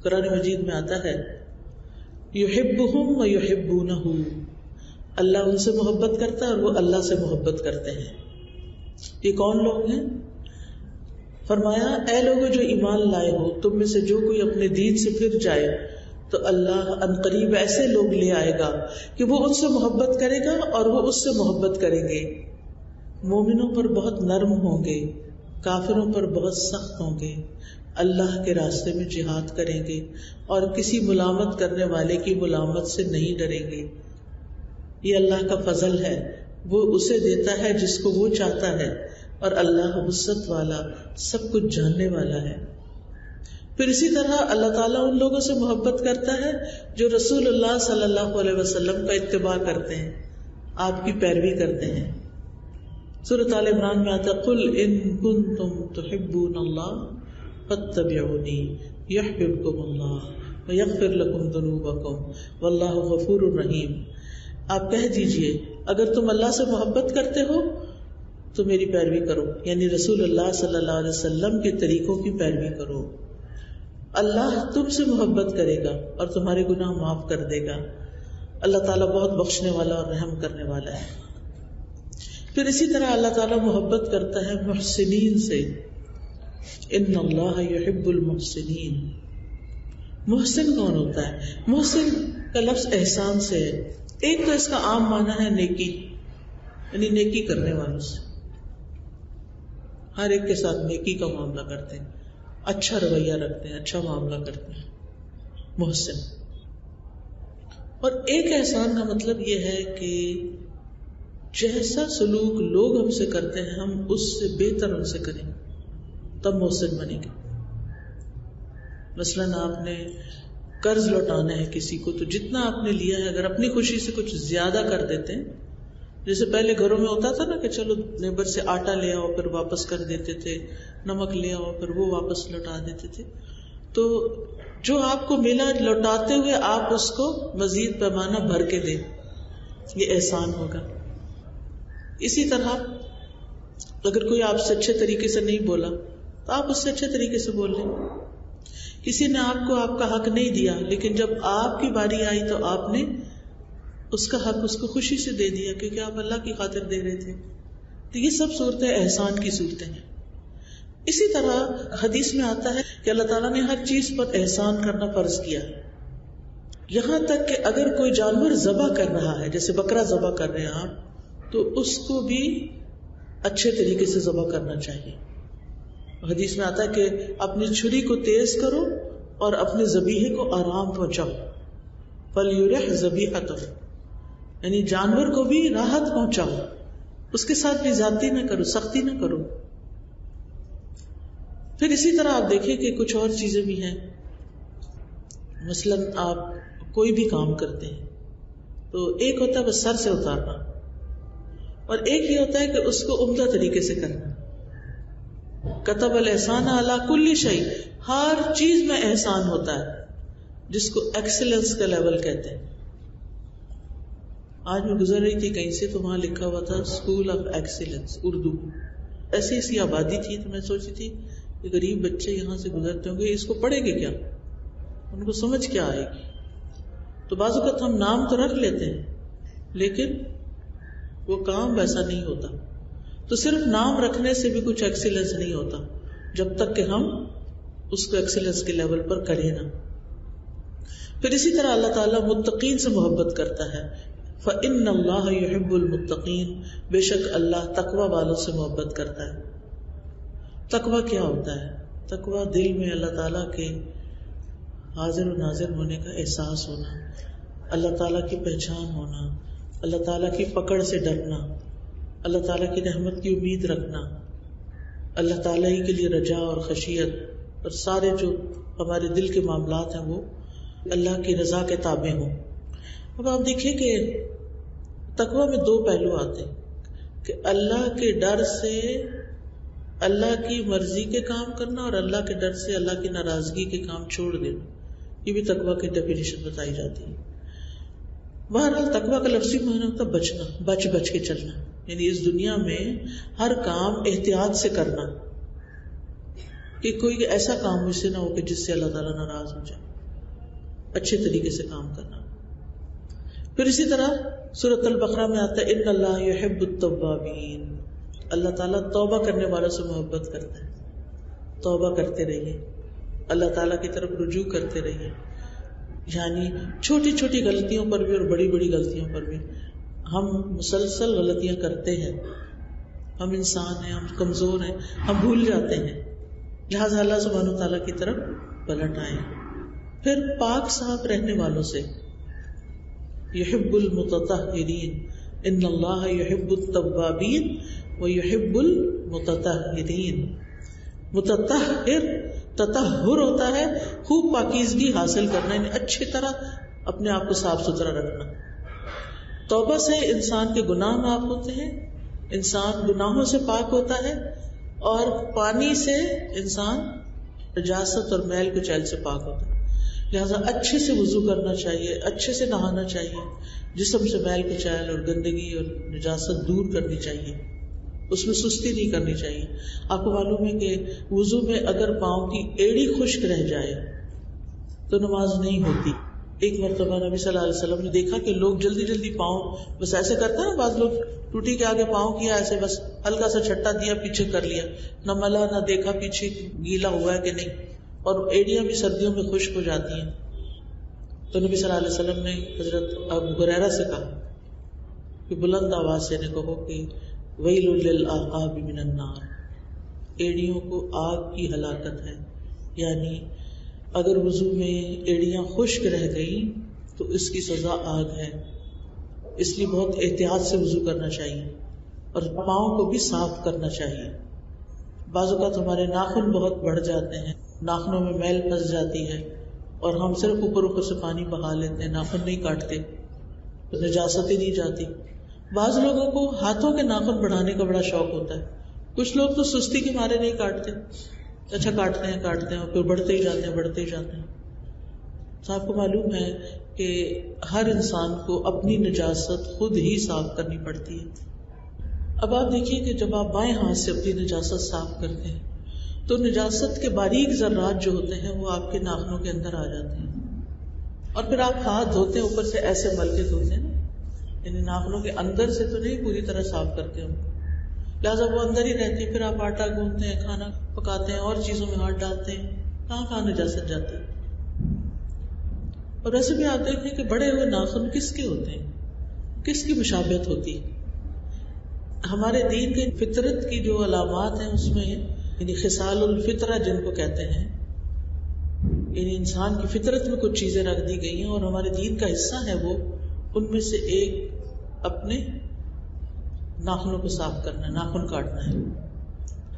قرآن مجید میں آتا ہے یحبہم و یحبونہ، اللہ ان سے محبت کرتا ہے اور وہ اللہ سے محبت کرتے ہیں. یہ کون لوگ ہیں؟ فرمایا اے لوگوں جو ایمان لائے ہو، تم میں سے جو کوئی اپنے دین سے پھر جائے تو اللہ عنقریب ایسے لوگ لے آئے گا کہ وہ ان سے محبت کرے گا اور وہ اس سے محبت کریں گے. مومنوں پر بہت نرم ہوں گے، کافروں پر بہت سخت ہوں گے، اللہ کے راستے میں جہاد کریں گے اور کسی ملامت کرنے والے کی ملامت سے نہیں ڈریں گے. یہ اللہ کا فضل ہے، وہ اسے دیتا ہے جس کو وہ چاہتا ہے، اور اللہ وسعت والا، سب کچھ جاننے والا ہے۔ پھر اسی طرح اللہ تعالیٰ ان لوگوں سے محبت کرتا ہے جو رسول اللہ صلی اللہ علیہ وسلم کا اتباع کرتے ہیں، آپ کی پیروی کرتے ہیں۔ سورۃ آل عمران میں آتا ہے قل ان کنتم تحبون اللہ فاتبعونی یحببکم اللہ ویغفر لکم ذنوبکم واللہ غفور رحیم۔ آپ کہہ دیجئے اگر تم اللہ سے محبت کرتے ہو تو میری پیروی کرو، یعنی رسول اللہ صلی اللہ علیہ وسلم کے طریقوں کی پیروی کرو، اللہ تم سے محبت کرے گا اور تمہارے گناہ معاف کر دے گا۔ اللہ تعالیٰ بہت بخشنے والا اور رحم کرنے والا ہے۔ پھر اسی طرح اللہ تعالیٰ محبت کرتا ہے محسنین سے، ان اللہ یحب المحسنین۔ محسن کون ہوتا ہے؟ محسن کا لفظ احسان سے ہے۔ ایک تو اس کا عام معنی ہے نیکی، یعنی نیکی کرنے والوں سے، ہر ایک کے ساتھ نیکی کا معاملہ کرتے ہیں، اچھا رویہ رکھتے ہیں، اچھا معاملہ کرتے ہیں، محسن۔ اور ایک احسان کا مطلب یہ ہے کہ جیسا سلوک لوگ ہم سے کرتے ہیں ہم اس سے بہتر ان سے کریں، تب محسن بنیں گے۔ مثلاً آپ نے قرض لوٹانا ہے کسی کو، تو جتنا آپ نے لیا ہے اگر اپنی خوشی سے کچھ زیادہ کر دیتے ہیں، جیسے پہلے گھروں میں ہوتا تھا نا کہ چلو نیبر سے آٹا لے آؤ پھر واپس کر دیتے تھے، نمک لے آؤ پھر وہ واپس لوٹا دیتے تھے، تو جو آپ کو ملا لوٹاتے ہوئے آپ اس کو مزید پیمانہ بھر کے دیں، یہ احسان ہوگا۔ اسی طرح اگر کوئی آپ سے اچھے طریقے سے نہیں بولا تو آپ اس سے اچھے طریقے سے بول لیں۔ کسی نے آپ کو آپ کا حق نہیں دیا لیکن جب آپ کی باری آئی تو آپ نے اس کا حق اس کو خوشی سے دے دیا کیونکہ آپ اللہ کی خاطر دے رہے تھے۔ تو یہ سب صورتیں احسان کی صورتیں ہیں۔ اسی طرح حدیث میں آتا ہے کہ اللہ تعالیٰ نے ہر چیز پر احسان کرنا فرض کیا، یہاں تک کہ اگر کوئی جانور ذبح کر رہا ہے، جیسے بکرا ذبح کر رہے ہیں آپ، تو اس کو بھی اچھے طریقے سے ذبح کرنا چاہیے۔ حدیث میں آتا ہے کہ اپنی چھری کو تیز کرو اور اپنے ذبیحے کو آرام پہنچاؤ، فَلْيُرِحْ ذَبِيحَتَهُ، یعنی جانور کو بھی راحت پہنچاؤ، اس کے ساتھ بھی زیادتی نہ کرو، سختی نہ کرو۔ پھر اسی طرح آپ دیکھیں کہ کچھ اور چیزیں بھی ہیں، مثلاً آپ کوئی بھی کام کرتے ہیں تو ایک ہوتا ہے بس سر سے اتارنا، اور ایک یہ ہوتا ہے کہ اس کو عمدہ طریقے سے کرنا۔ کتب الاحسان علی کل شیء، ہر چیز میں احسان ہوتا ہے، جس کو ایکسلنس کا لیول کہتے ہیں۔ آج میں گزر رہی تھی کہیں سے تو وہاں لکھا ہوا تھا اسکول آف ایکسیلنس اردو، ایسی ایسی آبادی تھی تو میں سوچی تھی کہ غریب بچے یہاں سے گزرتے ہوں گے، اس کو پڑھیں گے کیا، ان کو سمجھ کیا آئے گی؟ تو بعض اوقات ہم نام تو رکھ لیتے ہیں لیکن وہ کام ویسا نہیں ہوتا۔ تو صرف نام رکھنے سے بھی کچھ ایکسیلنس نہیں ہوتا جب تک کہ ہم اس کو ایکسیلنس کے لیول پر کریں نا۔ پھر اسی طرح اللہ تعالیٰ متقین سے محبت کرتا ہے، فَإِنَّ اللَّهَ يُحِبُّ الْمُتَّقِينَ، بے شک اللہ تقوی والوں سے محبت کرتا ہے۔ تقوی کیا ہوتا ہے؟ تقوی دل میں اللہ تعالیٰ کے حاضر و ناظر ہونے کا احساس ہونا، اللہ تعالیٰ کی پہچان ہونا، اللہ تعالیٰ کی پکڑ سے ڈرنا، اللہ تعالیٰ کی رحمت کی امید رکھنا، اللہ تعالیٰ ہی کے لیے رجا اور خشیت، اور سارے جو ہمارے دل کے معاملات ہیں وہ اللہ کی رضا کے تابع ہوں۔ اب آپ دیکھیں کہ تقوی میں دو پہلو آتے ہیں کہ اللہ کے ڈر سے اللہ کی مرضی کے کام کرنا اور اللہ کے ڈر سے اللہ کی ناراضگی کے کام چھوڑ دینا، یہ بھی تقوی کی ڈیفینیشن بتائی جاتی ہے۔ بہرحال تقوی کا لفظی معنی ہوتا ہے بچنا، بچ بچ کے چلنا، یعنی اس دنیا میں ہر کام احتیاط سے کرنا کہ کوئی ایسا کام مجھ سے نہ ہو کہ جس سے اللہ تعالیٰ ناراض ہو جائے، اچھے طریقے سے کام کرنا۔ پھر اسی طرح سورۃ البقرہ میں آتا ہے ان اللہ یحب التوابین، اللہ تعالیٰ توبہ کرنے والوں سے محبت کرتا ہے۔ توبہ کرتے رہیے، اللہ تعالیٰ کی طرف رجوع کرتے رہیے، یعنی چھوٹی چھوٹی غلطیوں پر بھی اور بڑی بڑی غلطیوں پر بھی۔ ہم مسلسل غلطیاں کرتے ہیں، ہم انسان ہیں، ہم کمزور ہیں، ہم بھول جاتے ہیں، لہٰذا اللہ سبحانہ و تعالیٰ کی طرف پلٹ آئیں۔ پھر پاک صاف رہنے والوں سے، یحب المتطہرین، ان اللہ یحب التوابین ویحب المتطہرین. متطہر تطہر ہوتا ہے خوب پاکیزگی حاصل کرنا، یعنی اچھی طرح اپنے آپ کو صاف ستھرا رکھنا. توبہ سے انسان کے گناہ معاف ہوتے ہیں، انسان گناہوں سے پاک ہوتا ہے، اور پانی سے انسان نجاست اور میل کچیل سے پاک ہوتا ہے. لہٰذا اچھے سے وضو کرنا چاہیے، اچھے سے نہانا چاہیے، جسم سے میل کچیل اور گندگی اور نجاست دور کرنی چاہیے، اس میں سستی نہیں کرنی چاہیے. آپ کو معلوم ہے کہ وضو میں اگر پاؤں کی ایڑی خشک رہ جائے تو نماز نہیں ہوتی. ایک مرتبہ نبی صلی اللہ علیہ وسلم نے دیکھا کہ لوگ جلدی جلدی پاؤں بس ایسے کرتے ہیں نا، بعض لوگ ٹوٹی کے آگے پاؤں کیا ایسے بس ہلکا سا چھٹا دیا پیچھے کر لیا، نہ ملا نہ دیکھا پیچھے گیلا ہوا ہے کہ نہیں، اور ایڑیاں بھی سردیوں میں خشک ہو جاتی ہیں. تو نبی صلی اللہ علیہ وسلم نے حضرت ابو ہریرہ سے کہا کہ بلند آواز سے نے کہو کہ ویل للعقاب من النار، ایڑیوں کو آگ کی ہلاکت ہے. یعنی اگر وضو میں ایڑیاں خشک رہ گئی تو اس کی سزا آگ ہے. اس لیے بہت احتیاط سے وضو کرنا چاہیے اور پاؤں کو بھی صاف کرنا چاہیے. بعض اوقات ہمارے ناخن بہت بڑھ جاتے ہیں، ناخنوں میں میل پھنس جاتی ہے اور ہم صرف اوپر سے پانی بہا لیتے ہیں، ناخن نہیں کاٹتے تو نجاست ہی نہیں جاتی. بعض لوگوں کو ہاتھوں کے ناخن بڑھانے کا بڑا شوق ہوتا ہے، کچھ لوگ تو سستی کے مارے نہیں کاٹتے، اچھا کاٹتے ہیں اور پھر بڑھتے ہی جاتے ہیں. تو آپ کو معلوم ہے کہ ہر انسان کو اپنی نجاست خود ہی صاف کرنی پڑتی ہے. اب آپ دیکھیے کہ جب آپ بائیں ہاتھ سے اپنی نجاست صاف کرتے ہیں تو نجاست کے باریک ذرات جو ہوتے ہیں وہ آپ کے ناخنوں کے اندر آ جاتے ہیں، اور پھر آپ ہاتھ دھوتے ہیں اوپر سے ایسے مل کے دھوتے ہیں، یعنی ناخنوں کے اندر سے تو نہیں پوری طرح صاف کرتے ان کو، لہٰذا وہ اندر ہی رہتے ہیں. پھر آپ آٹا گوندتے ہیں، کھانا پکاتے ہیں، اور چیزوں میں ہاتھ ڈالتے ہیں، کہاں نجاست جاتی ہے. اور ویسے بھی آپ دیکھیں کہ بڑے ہوئے ناخن کس کے ہوتے ہیں، کس کی مشابہت ہوتی ہے. ہمارے دین کے فطرت کی جو علامات ہیں اس میں یعنی خصال الفطرہ جن کو کہتے ہیں، یعنی انسان کی فطرت میں کچھ چیزیں رکھ دی گئی ہیں اور ہمارے دین کا حصہ ہے وہ، ان میں سے ایک اپنے ناخنوں کو صاف کرنا، ناخن کاٹنا ہے.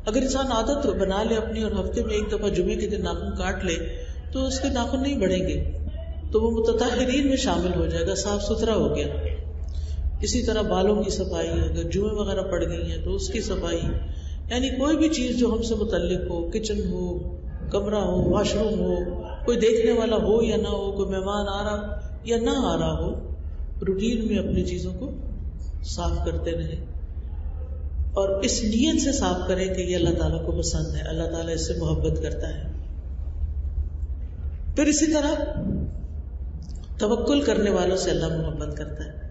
اگر انسان عادت بنا لے اپنی اور ہفتے میں ایک دفعہ جمعے کے دن ناخن کاٹ لے تو اس کے ناخن نہیں بڑھیں گے، تو وہ متطہرین میں شامل ہو جائے گا، صاف ستھرا ہو گیا. اسی طرح بالوں کی صفائی، اگر جوئیں وغیرہ پڑ گئی ہیں تو اس کی صفائی، یعنی کوئی بھی چیز جو ہم سے متعلق ہو، کچن ہو، کمرہ ہو، واش روم ہو، کوئی دیکھنے والا ہو یا نہ ہو، کوئی مہمان آ رہا یا نہ آ رہا ہو، روٹین میں اپنی چیزوں کو صاف کرتے رہیں اور اس نیت سے صاف کریں کہ یہ اللہ تعالیٰ کو پسند ہے، اللہ تعالیٰ اس سے محبت کرتا ہے. پھر اسی طرح توکل کرنے والوں سے اللہ محبت کرتا ہے.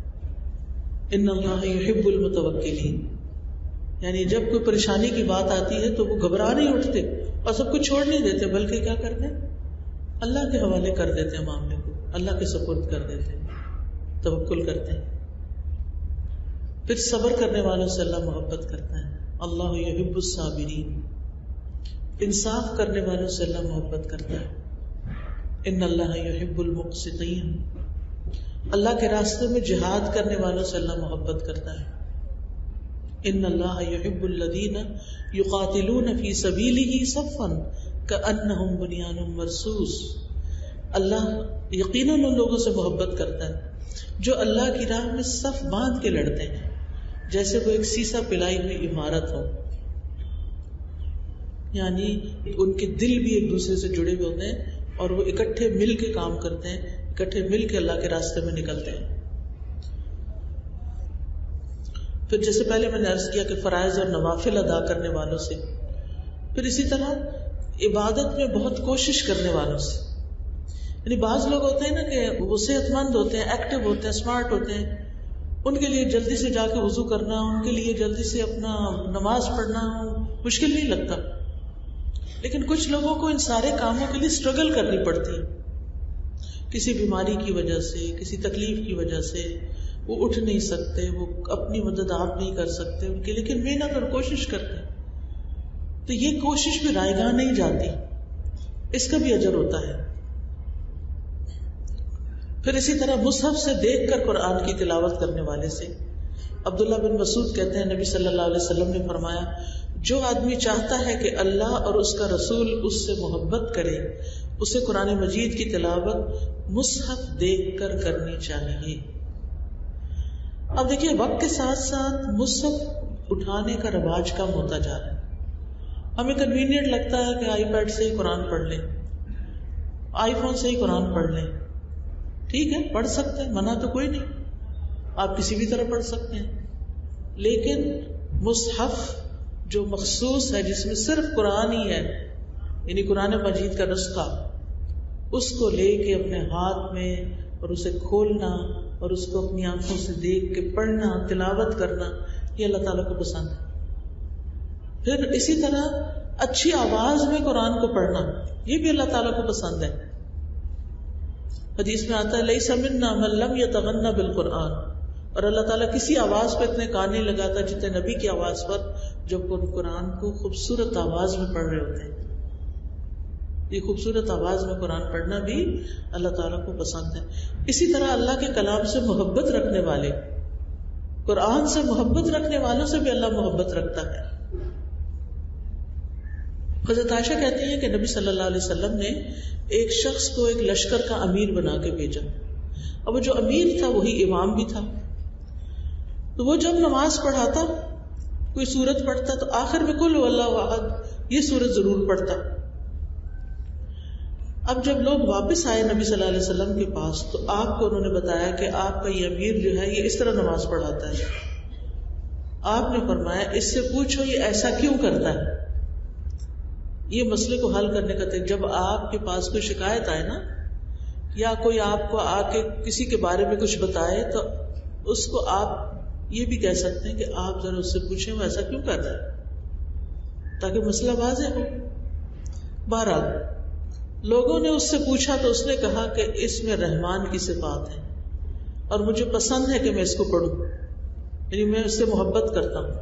ان اللہ یحب المتوکلین، یعنی جب کوئی پریشانی کی بات آتی ہے تو وہ گھبرا نہیں اٹھتے اور سب کچھ چھوڑ نہیں دیتے، بلکہ کیا کرتے ہیں، اللہ کے حوالے کر دیتے ہیں، معاملے کو اللہ کے سپرد کر دیتے ہیں، توکل کرتے ہیں. پھر صبر کرنے والوں سے اللہ محبت کرتا ہے. اللہ یحب الصابرین، انصاف کرنے والوں سے اللہ محبت کرتا ہے. ان اللہ یحب المقسطین، اللہ کے راستے میں جہاد کرنے والوں سے اللہ محبت کرتا ہے. ان اللہ یحب الذین یقاتلون فی سبیلہ صفا کأنہم بنیان مرصوص، اللہ یقیناً ان لوگوں سے محبت کرتا ہے جو اللہ کی راہ میں صف باندھ کے لڑتے ہیں، جیسے وہ ایک سیسا پلائی ہوئی عمارت ہو. یعنی ان کے دل بھی ایک دوسرے سے جڑے ہوئے ہوتے ہیں اور وہ اکٹھے مل کے کام کرتے ہیں، اکٹھے مل کے اللہ کے راستے میں نکلتے ہیں. پھر جیسے پہلے میں نے عرض کیا کہ فرائض اور نوافل ادا کرنے والوں سے، پھر اسی طرح عبادت میں بہت کوشش کرنے والوں سے. یعنی بعض لوگ ہوتے ہیں نا کہ وہ صحت مند ہوتے ہیں، ایکٹیو ہوتے ہیں، اسمارٹ ہوتے ہیں، ان کے لیے جلدی سے جا کے وضو کرنا، ان کے لیے جلدی سے اپنا نماز پڑھنا مشکل نہیں لگتا. لیکن کچھ لوگوں کو ان سارے کاموں کے لیے اسٹرگل کرنی پڑتی ہے، کسی بیماری کی وجہ سے، کسی تکلیف کی وجہ سے وہ اٹھ نہیں سکتے، وہ اپنی مدد آپ نہیں کر سکتے ان کی، لیکن محنت اور کوشش کرتے ہیں. تو یہ کوشش بھی رائے گاہ نہیں جاتی، اس کا بھی اجر ہوتا ہے. پھر اسی طرح مصحف سے دیکھ کر قرآن کی تلاوت کرنے والے سے، عبداللہ بن مسعود کہتے ہیں نبی صلی اللہ علیہ وسلم نے فرمایا جو آدمی چاہتا ہے کہ اللہ اور اس کا رسول اس سے محبت کرے اسے قرآن مجید کی تلاوت مصحف دیکھ کر کرنی چاہیے. اب دیکھیے وقت کے ساتھ ساتھ مصحف اٹھانے کا رواج کم ہوتا جا رہا ہے. ہمیں کنوینئنٹ لگتا ہے کہ آئی پیڈ سے ہی قرآن پڑھ لیں, آئی فون سے ہی قرآن پڑھ لیں. ٹھیک ہے, پڑھ سکتے ہیں, منع تو کوئی نہیں, آپ کسی بھی طرح پڑھ سکتے ہیں. لیکن مصحف جو مخصوص ہے جس میں صرف قرآن ہی ہے, یعنی قرآن مجید کا نسخہ, اس کو لے کے اپنے ہاتھ میں اور اسے کھولنا اور اس کو اپنی آنکھوں سے دیکھ کے پڑھنا, تلاوت کرنا, یہ اللہ تعالیٰ کو پسند ہے. پھر اسی طرح اچھی آواز میں قرآن کو پڑھنا, یہ بھی اللہ تعالیٰ کو پسند ہے. حدیث میں آتا ہے لیس منا من لم یتغنى بالقرآن, اور اللہ تعالیٰ کسی آواز پہ اتنے کان نہیں لگاتا جتنے نبی کی آواز پر, جب وہ قرآن کو خوبصورت آواز میں پڑھ رہے ہوتے ہیں. یہ خوبصورت آواز میں قرآن پڑھنا بھی اللہ تعالیٰ کو پسند ہے. اسی طرح اللہ کے کلام سے محبت رکھنے والے, قرآن سے محبت رکھنے والوں سے بھی اللہ محبت رکھتا ہے. حضرت عائشہ کہتی ہیں کہ نبی صلی اللہ علیہ وسلم نے ایک شخص کو ایک لشکر کا امیر بنا کے بھیجا, اور وہ جو امیر تھا وہی امام بھی تھا. تو وہ جب نماز پڑھاتا, کوئی سورت پڑھتا, تو آخر میں قل واللہ احد یہ سورت ضرور پڑھتا. اب جب لوگ واپس آئے نبی صلی اللہ علیہ وسلم کے پاس, تو آپ کو انہوں نے بتایا کہ آپ کا یہ امیر جو ہے یہ اس طرح نماز پڑھاتا ہے. آپ نے فرمایا اس سے پوچھو یہ ایسا کیوں کرتا ہے. یہ مسئلے کو حل کرنے کا تھا. جب آپ کے پاس کوئی شکایت آئے نا, یا کوئی آپ کو آ کے کسی کے بارے میں کچھ بتائے, تو اس کو آپ یہ بھی کہہ سکتے ہیں کہ آپ ذرا اس سے پوچھیں وہ ایسا کیوں کر رہا ہے, تاکہ مسئلہ واضح ہو. بہرحال لوگوں نے اس سے پوچھا تو اس نے کہا کہ اس میں رحمان کی صفات ہے اور مجھے پسند ہے کہ میں اس کو پڑھوں, یعنی میں اس سے محبت کرتا ہوں.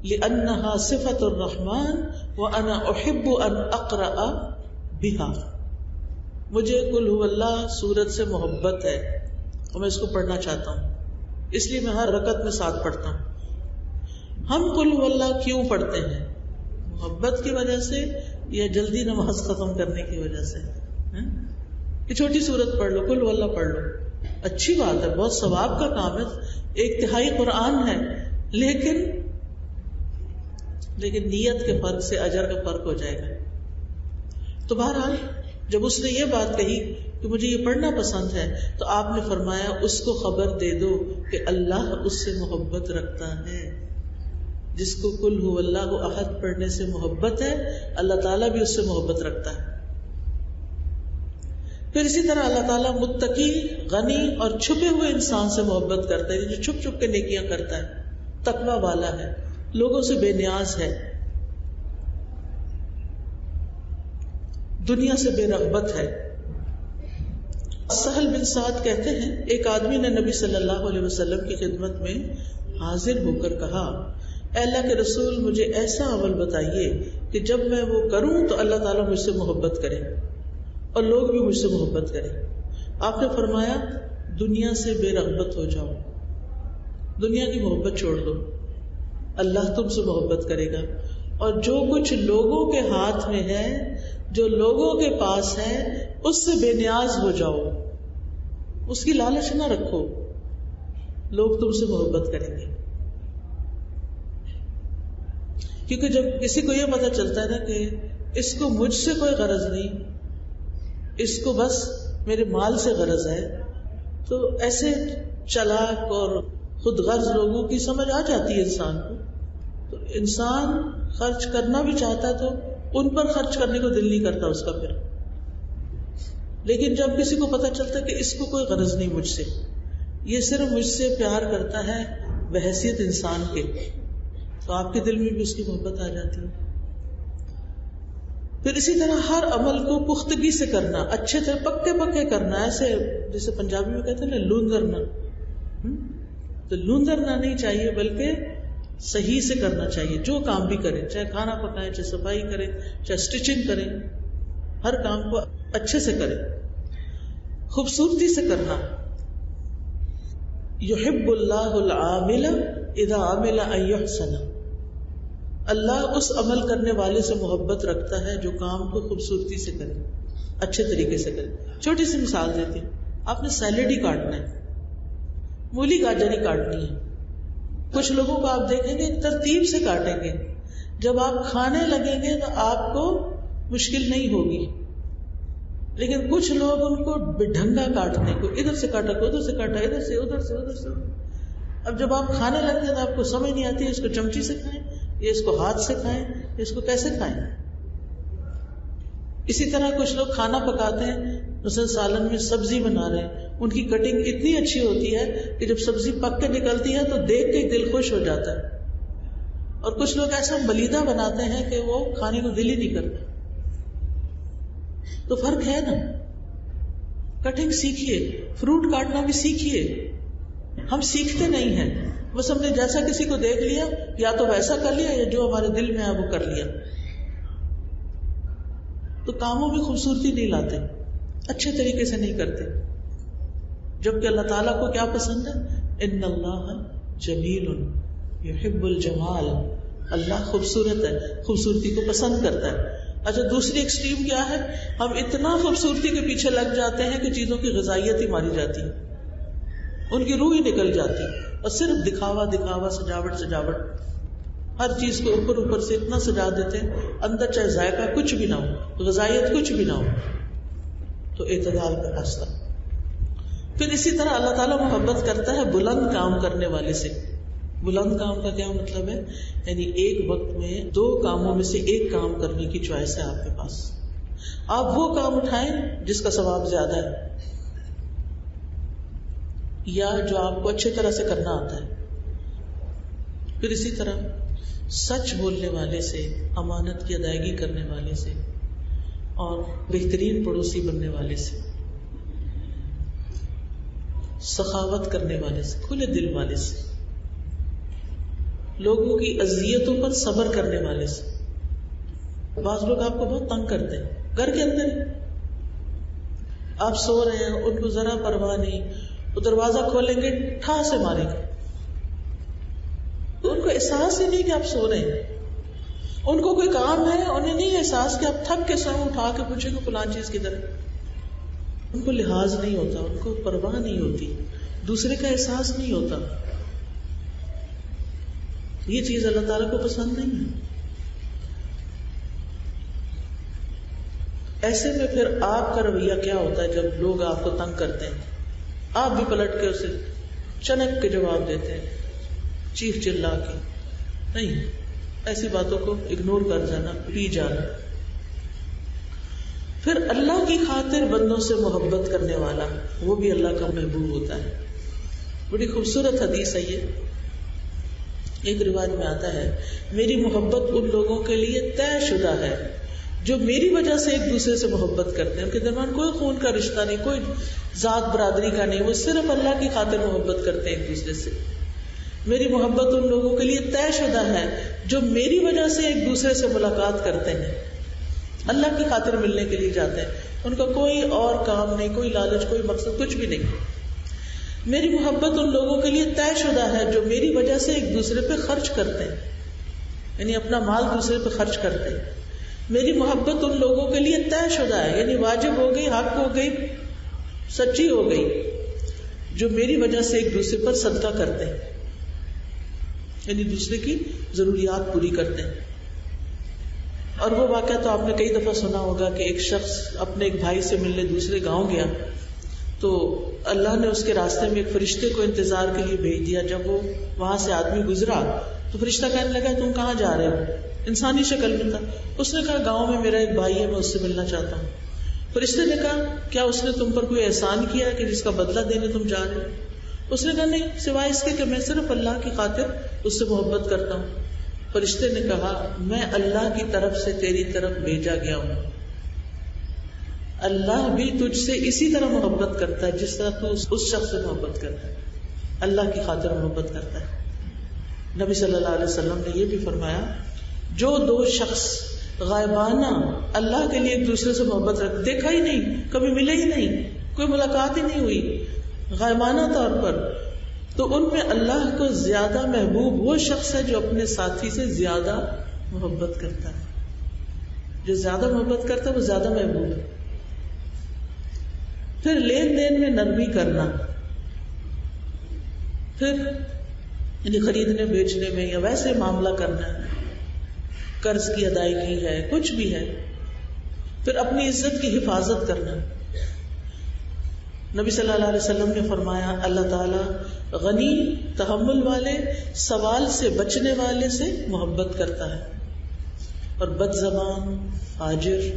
لأنها صفت الرحمن وأنا أحب أن أقرأ بها, مجھے قل هو اللہ سورت سے محبت ہے اور میں اس کو پڑھنا چاہتا ہوں, اس لیے میں ہر رکعت میں ساتھ پڑھتا ہوں. ہم قل هو اللہ کیوں پڑھتے ہیں؟ محبت کی وجہ سے یا جلدی نماز ختم کرنے کی وجہ سے؟ کہ چھوٹی سورت پڑھ لو, قل هو اللہ پڑھ لو, اچھی بات ہے, بہت ثواب کا کام ہے, 1/3 قرآن ہے, لیکن نیت کے فرق سے اجر کا فرق ہو جائے گا. تو بہرحال جب اس نے یہ بات کہی کہ مجھے یہ پڑھنا پسند ہے, تو آپ نے فرمایا اس کو خبر دے دو کہ اللہ اس سے محبت رکھتا ہے. جس کو قل هو اللہ احد پڑھنے سے محبت ہے, اللہ تعالیٰ بھی اس سے محبت رکھتا ہے. پھر اسی طرح اللہ تعالیٰ متقی, غنی اور چھپے ہوئے انسان سے محبت کرتا ہے, جو چھپ چھپ کے نیکیاں کرتا ہے, تقوی والا ہے, لوگوں سے بے نیاز ہے, دنیا سے بے رغبت ہے. سہل بن سعد کہتے ہیں ایک آدمی نے نبی صلی اللہ علیہ وسلم کی خدمت میں حاضر ہو کر کہا, اے اللہ کے رسول مجھے ایسا عمل بتائیے کہ جب میں وہ کروں تو اللہ تعالیٰ مجھ سے محبت کرے اور لوگ بھی مجھ سے محبت کریں. آپ نے فرمایا دنیا سے بے رغبت ہو جاؤ, دنیا کی محبت چھوڑ دو, اللہ تم سے محبت کرے گا. اور جو کچھ لوگوں کے ہاتھ میں ہے, جو لوگوں کے پاس ہے, اس سے بے نیاز ہو جاؤ, اس کی لالچ نہ رکھو, لوگ تم سے محبت کریں گے. کیونکہ جب کسی کو یہ پتہ چلتا ہے نا کہ اس کو مجھ سے کوئی غرض نہیں, اس کو بس میرے مال سے غرض ہے, تو ایسے چلاک اور خود غرض لوگوں کی سمجھ آ جاتی ہے انسان کو. تو انسان خرچ کرنا بھی چاہتا ہے تو ان پر خرچ کرنے کو دل نہیں کرتا اس کا پھر. لیکن جب کسی کو پتہ چلتا ہے کہ اس کو کوئی غرض نہیں مجھ سے, یہ صرف مجھ سے پیار کرتا ہے بحیثیت انسان کے, تو آپ کے دل میں بھی اس کی محبت آ جاتی ہے. پھر اسی طرح ہر عمل کو پختگی سے کرنا, اچھے سے پکے کرنا, ایسے جیسے پنجابی میں کہتے ہیں نا لوندرنا, تو لوندرنا نہیں چاہیے بلکہ صحیح سے کرنا چاہیے. جو کام بھی کریں, چاہے کھانا پکائیں, چاہے صفائی کریں, چاہے اسٹیچنگ کریں, ہر کام کو اچھے سے کریں, خوبصورتی سے کرنا. یحب اللہ العامل اذا عمل ان یحسن، اللہ اس عمل کرنے والے سے محبت رکھتا ہے جو کام کو خوبصورتی سے کرے، اچھے طریقے سے کرے. چھوٹی سی مثال دیتی ہوں. آپ نے سیلڈ ہی کاٹنا ہے، مولی گاجر ہی کاٹنی ہے. کچھ لوگوں کو آپ دیکھیں گے ترتیب سے کاٹیں گے، جب آپ کھانے لگیں گے تو آپ کو مشکل نہیں ہوگی. لیکن کچھ لوگ ان کو بڈھنگا کاٹنے کو، ادھر سے کاٹا کو ادھر سے کاٹا، ادھر سے ادھر سے ادھر سے. اب جب آپ کھانے لگتے ہیں تو آپ کو سمجھ نہیں آتی اس کو چمچی سے کھائیں، یہ اس کو ہاتھ سے کھائیں، اس کو کیسے کھائیں. اسی طرح کچھ لوگ کھانا پکاتے ہیں، مثلا سالن میں سبزی بنا رہے ہیں، ان کی کٹنگ اتنی اچھی ہوتی ہے کہ جب سبزی پک کے نکلتی ہے تو دیکھ کے دل خوش ہو جاتا ہے. اور کچھ لوگ ایسا ملیدہ بناتے ہیں کہ وہ کھانے کو دل ہی نہیں کرتا. تو فرق ہے نا. کٹنگ سیکھیے، فروٹ کاٹنا بھی سیکھیے. ہم سیکھتے نہیں ہیں، بس ہم نے جیسا کسی کو دیکھ لیا یا تو ویسا کر لیا یا جو ہمارے دل میں ہے وہ کر لیا. تو کاموں میں خوبصورتی نہیں لاتے، اچھے طریقے سے نہیں کرتے. جبکہ اللہ تعالیٰ کو کیا پسند ہے؟ ان اللہ جمیل یحب الجمال. اللہ خوبصورت ہے، خوبصورتی کو پسند کرتا ہے. اچھا دوسری ایکسٹریم کیا ہے؟ ہم اتنا خوبصورتی کے پیچھے لگ جاتے ہیں کہ چیزوں کی غذائیت ہی ماری جاتی ہے، ان کی روح ہی نکل جاتی، اور صرف دکھاوا دکھاوا، سجاوٹ سجاوٹ، ہر چیز کو اوپر اوپر سے اتنا سجا دیتے ہیں، اندر چاہے ذائقہ کچھ بھی نہ ہو، غذائیت کچھ بھی نہ ہو. تو اعتدال کا راستہ. پھر اسی طرح اللہ تعالیٰ محبت کرتا ہے بلند کام کرنے والے سے. بلند کام کا کیا مطلب ہے؟ یعنی ایک وقت میں دو کاموں میں سے ایک کام کرنے کی چوائس ہے آپ کے پاس. آپ وہ کام اٹھائیں جس کا ثواب زیادہ ہے یا جو آپ کو اچھی طرح سے کرنا آتا ہے. پھر اسی طرح سچ بولنے والے سے، امانت کی ادائیگی کرنے والے سے، اور بہترین پڑوسی بننے والے سے، سخاوت کرنے والے سے، کھلے دل والے سے، لوگوں کی اذیتوں پر صبر کرنے والے سے. بعض لوگ آپ کو بہت تنگ کرتے ہیں گھر کے اندر ہی، آپ سو رہے ہیں، ان کو ذرا پرواہ نہیں، وہ دروازہ کھولیں گے ٹھا سے ماریں گے. ان کو احساس ہی نہیں کہ آپ سو رہے ہیں. ان کو کوئی کام ہے، انہیں نہیں احساس کہ آپ تھک کے سوئیں، اٹھا کے پوچھیں گے فلاں چیز کدھر ہے. ان کو لحاظ نہیں ہوتا، ان کو پرواہ نہیں ہوتی، دوسرے کا احساس نہیں ہوتا. یہ چیز اللہ تعالیٰ کو پسند نہیں ہے. ایسے میں پھر آپ کا رویہ کیا ہوتا ہے جب لوگ آپ کو تنگ کرتے ہیں؟ آپ بھی پلٹ کے اسے چنک کے جواب دیتے ہیں، چیخ چلا کے. نہیں، ایسی باتوں کو اگنور کر جانا، پی جانا. پھر اللہ کی خاطر بندوں سے محبت کرنے والا، وہ بھی اللہ کا محبوب ہوتا ہے. بڑی خوبصورت حدیث ہے یہ. ایک روایت میں آتا ہے، میری محبت ان لوگوں کے لیے طے شدہ ہے جو میری وجہ سے ایک دوسرے سے محبت کرتے ہیں. ان کے درمیان کوئی خون کا رشتہ نہیں، کوئی ذات برادری کا نہیں، وہ صرف اللہ کی خاطر محبت کرتے ہیں ایک دوسرے سے. میری محبت ان لوگوں کے لیے طے شدہ ہے جو میری وجہ سے ایک دوسرے سے ملاقات کرتے ہیں، اللہ کی خاطر ملنے کے لیے جاتے ہیں. ان کا کوئی اور کام نہیں، کوئی لالچ، کوئی مقصد، کچھ بھی نہیں. میری محبت ان لوگوں کے لیے طے شدہ ہے جو میری وجہ سے ایک دوسرے پہ خرچ کرتے ہیں، یعنی اپنا مال دوسرے پہ خرچ کرتے ہیں. میری محبت ان لوگوں کے لیے طے شدہ ہے، یعنی واجب ہو گئی، حق ہو گئی، سچی ہو گئی، جو میری وجہ سے ایک دوسرے پر صدقہ کرتے ہیں، یعنی دوسرے کی ضروریات پوری کرتے ہیں. اور وہ واقعہ تو آپ نے کئی دفعہ سنا ہوگا کہ ایک شخص اپنے ایک بھائی سے ملنے دوسرے گاؤں گیا، تو اللہ نے اس کے راستے میں ایک فرشتے کو انتظار کے لیے بھیج دیا. جب وہ وہاں سے آدمی گزرا تو فرشتہ کہنے لگا تم کہاں جا رہے ہو؟ انسانی شکل میں تھا. اس نے کہا گاؤں میں میرا ایک بھائی ہے، میں اس سے ملنا چاہتا ہوں. فرشتے نے کہا کیا اس نے تم پر کوئی احسان کیا کہ جس کا بدلہ دینے تم جا رہے ہو؟ اس نے کہا نہیں، سوائے اس کے کہ میں صرف اللہ کی خاطر اس سے محبت کرتا ہوں. فرشتے نے کہا میں اللہ کی طرف سے تیری طرف بھیجا گیا ہوں. اللہ بھی تجھ سے اسی طرح محبت کرتا ہے جس طرح تو اس شخص سے محبت کرتا ہے، اللہ کی خاطر محبت کرتا ہے. نبی صلی اللہ علیہ وسلم نے یہ بھی فرمایا جو دو شخص غائبانہ اللہ کے لیے ایک دوسرے سے محبت رکھ، دیکھا ہی نہیں، کبھی ملے ہی نہیں، کوئی ملاقات ہی نہیں ہوئی، غائبانہ طور پر تو ان میں اللہ کو زیادہ محبوب وہ شخص ہے جو اپنے ساتھی سے زیادہ محبت کرتا ہے. جو زیادہ محبت کرتا ہے وہ زیادہ محبوب ہے. پھر لین دین میں نرمی کرنا، پھر یعنی خریدنے بیچنے میں یا ویسے معاملہ کرنا ہے، قرض کی ادائیگی ہے، کچھ بھی ہے. پھر اپنی عزت کی حفاظت کرنا. نبی صلی اللہ علیہ وسلم نے فرمایا اللہ تعالیٰ غنی، تحمل والے، سوال سے بچنے والے سے محبت کرتا ہے، اور بد زبان، فاجر،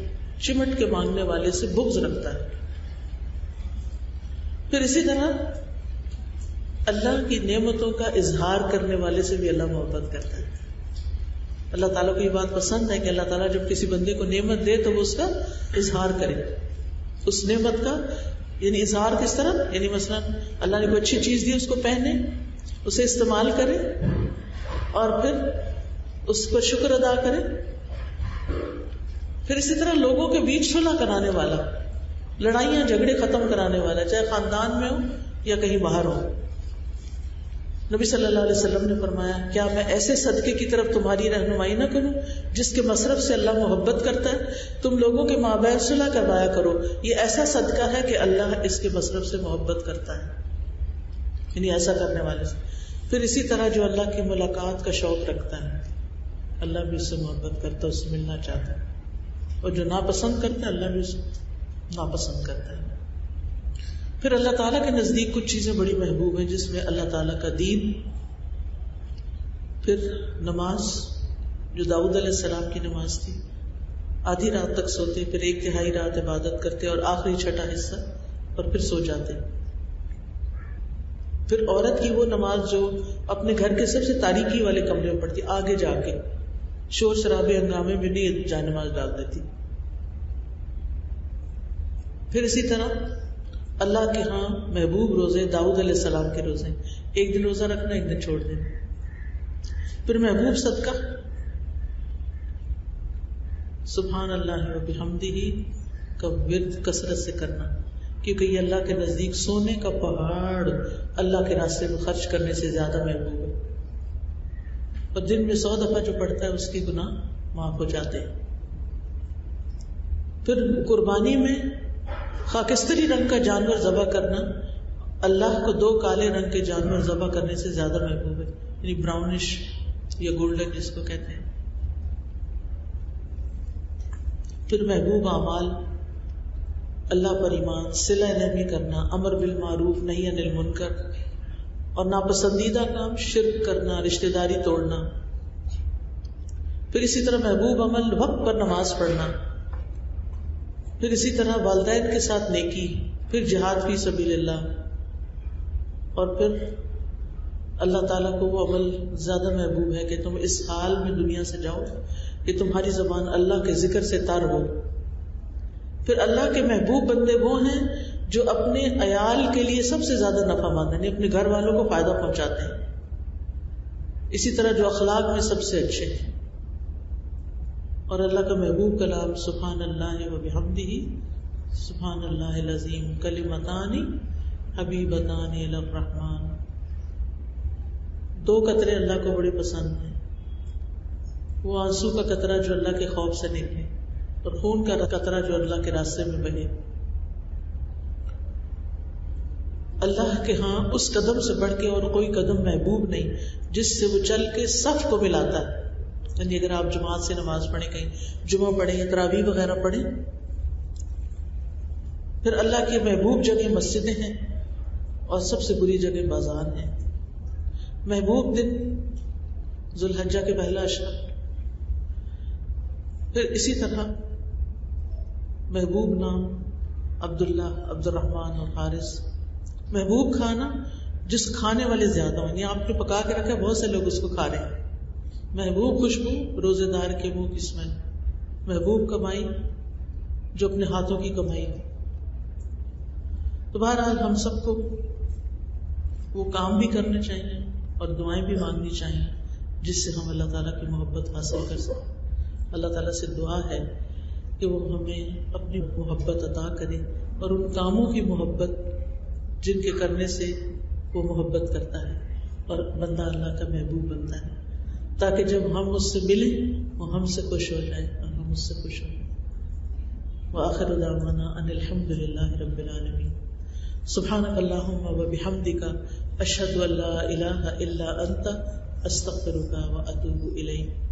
چمٹ کے مانگنے والے سے بغض رکھتا ہے. پھر اسی طرح اللہ کی نعمتوں کا اظہار کرنے والے سے بھی اللہ محبت کرتا ہے. اللہ تعالیٰ کو یہ بات پسند ہے کہ اللہ تعالیٰ جب کسی بندے کو نعمت دے تو وہ اس کا اظہار کرے. اس نعمت کا یعنی اظہار کس طرح، یعنی مثلا اللہ نے کوئی اچھی چیز دی، اس کو پہنے، اسے استعمال کرے، اور پھر اس پر شکر ادا کرے. پھر اسی طرح لوگوں کے بیچ صلح کرانے والا، لڑائیاں جھگڑے ختم کرانے والا، چاہے خاندان میں ہو یا کہیں باہر ہو. نبی صلی اللہ علیہ وسلم نے فرمایا کیا میں ایسے صدقے کی طرف تمہاری رہنمائی نہ کروں جس کے مصرف سے اللہ محبت کرتا ہے؟ تم لوگوں کے مابین صلح کروایا کرو، یہ ایسا صدقہ ہے کہ اللہ اس کے مصرف سے محبت کرتا ہے، یعنی ایسا کرنے والے سے. پھر اسی طرح جو اللہ کی ملاقات کا شوق رکھتا ہے، اللہ بھی اس سے محبت کرتا ہے، اس سے ملنا چاہتا ہے. اور جو ناپسند کرتا ہے اللہ بھی اس سے ناپسند کرتا ہے. پھر اللہ تعالیٰ کے نزدیک کچھ چیزیں بڑی محبوب ہیں جس میں اللہ تعالیٰ کا دین، پھر نماز جو داؤد علیہ السلام کی نماز تھی، آدھی رات تک سوتے، پھر 1/3 رات عبادت کرتے اور آخری چھٹا حصہ اور پھر سو جاتے. پھر عورت کی وہ نماز جو اپنے گھر کے سب سے تاریکی والے کمرے میں پڑھتی، آگے جا کے شور شرابے ہنگامے میں نہیں جا نماز ڈال دیتی. پھر اسی طرح اللہ کے ہاں محبوب روزے داؤد علیہ السلام کے روزے، ایک دن روزہ رکھنا، ایک دن چھوڑ دینا. پھر محبوب صدقہ سبحان اللہ و بحمدہ کا ورد کثرت سے کرنا، کیونکہ یہ اللہ کے نزدیک سونے کا پہاڑ اللہ کے راستے میں خرچ کرنے سے زیادہ محبوب ہے. اور دن میں 100 دفعہ جو پڑھتا ہے اس کے گناہ معاف ہو جاتے ہیں. پھر قربانی میں خاکستری رنگ کا جانور ذبح کرنا اللہ کو 2 کالے رنگ کے جانور ذبح کرنے سے زیادہ محبوب ہے، یعنی براؤنش یا گولڈن جس کو کہتے ہیں. پھر محبوب اعمال اللہ پر ایمان، صلہ رحمی کرنا، امر بالمعروف نہی عن المنکر، اور ناپسندیدہ کام شرک کرنا، رشتہ داری توڑنا. پھر اسی طرح محبوب عمل وقت پر نماز پڑھنا. پھر اسی طرح والدین کے ساتھ نیکی، پھر جہاد فی سبیل اللہ. اور پھر اللہ تعالیٰ کو وہ عمل زیادہ محبوب ہے کہ تم اس حال میں دنیا سے جاؤ کہ تمہاری زبان اللہ کے ذکر سے تر ہو. پھر اللہ کے محبوب بندے وہ ہیں جو اپنے عیال کے لیے سب سے زیادہ نفع مند ہیں، اپنے گھر والوں کو فائدہ پہنچاتے ہیں. اسی طرح جو اخلاق میں سب سے اچھے ہیں. اور اللہ کا محبوب کلام سبحان اللہ و بحمدہ سبحان اللہ العظیم کلمتان حبیبتان الی الرحمن. 2 قطرے اللہ کو بڑے پسند ہیں، وہ آنسو کا قطرہ جو اللہ کے خوف سے نکلے، اور خون کا قطرہ جو اللہ کے راستے میں بہے. اللہ کے ہاں اس قدم سے بڑھ کے اور کوئی قدم محبوب نہیں جس سے وہ چل کے صف کو ملاتا ہے. یعنی اگر آپ جماعت سے نماز پڑھیں، کہیں جمعہ پڑھیں یا تراویح وغیرہ پڑھیں. پھر اللہ کی محبوب جگہ مسجدیں ہیں اور سب سے بری جگہ بازار ہیں. محبوب دن ذوالحجہ کے پہلا عشرہ. پھر اسی طرح محبوب نام عبداللہ، عبد الرحمن اور حارث. محبوب کھانا جس کھانے والے زیادہ ہوں، یعنی آپ نے پکا کے رکھا، بہت سے لوگ اس کو کھا رہے ہیں. محبوب خوشبو روزے دار کے منہ کی اسمیل. محبوب کمائی جو اپنے ہاتھوں کی کمائی. تو بہرحال ہم سب کو وہ کام بھی کرنے چاہیے اور دعائیں بھی مانگنی چاہیے جس سے ہم اللہ تعالیٰ کی محبت حاصل کر سکیں. اللہ تعالیٰ سے دعا ہے کہ وہ ہمیں اپنی محبت عطا کرے اور ان کاموں کی محبت جن کے کرنے سے وہ محبت کرتا ہے اور بندہ اللہ کا محبوب بنتا ہے، تاکہ جب ہم اس سے ملیں وہ ہم سے خوش ہو جائے اور ہم اس سے خوش ہو جائیں۔ وآخر دعوانا ان الحمد للہ رب العالمین۔ سبحانک اللہم وبحمدک، اشہد ان لا الہ الا انت، استغفرک واتوب الیک۔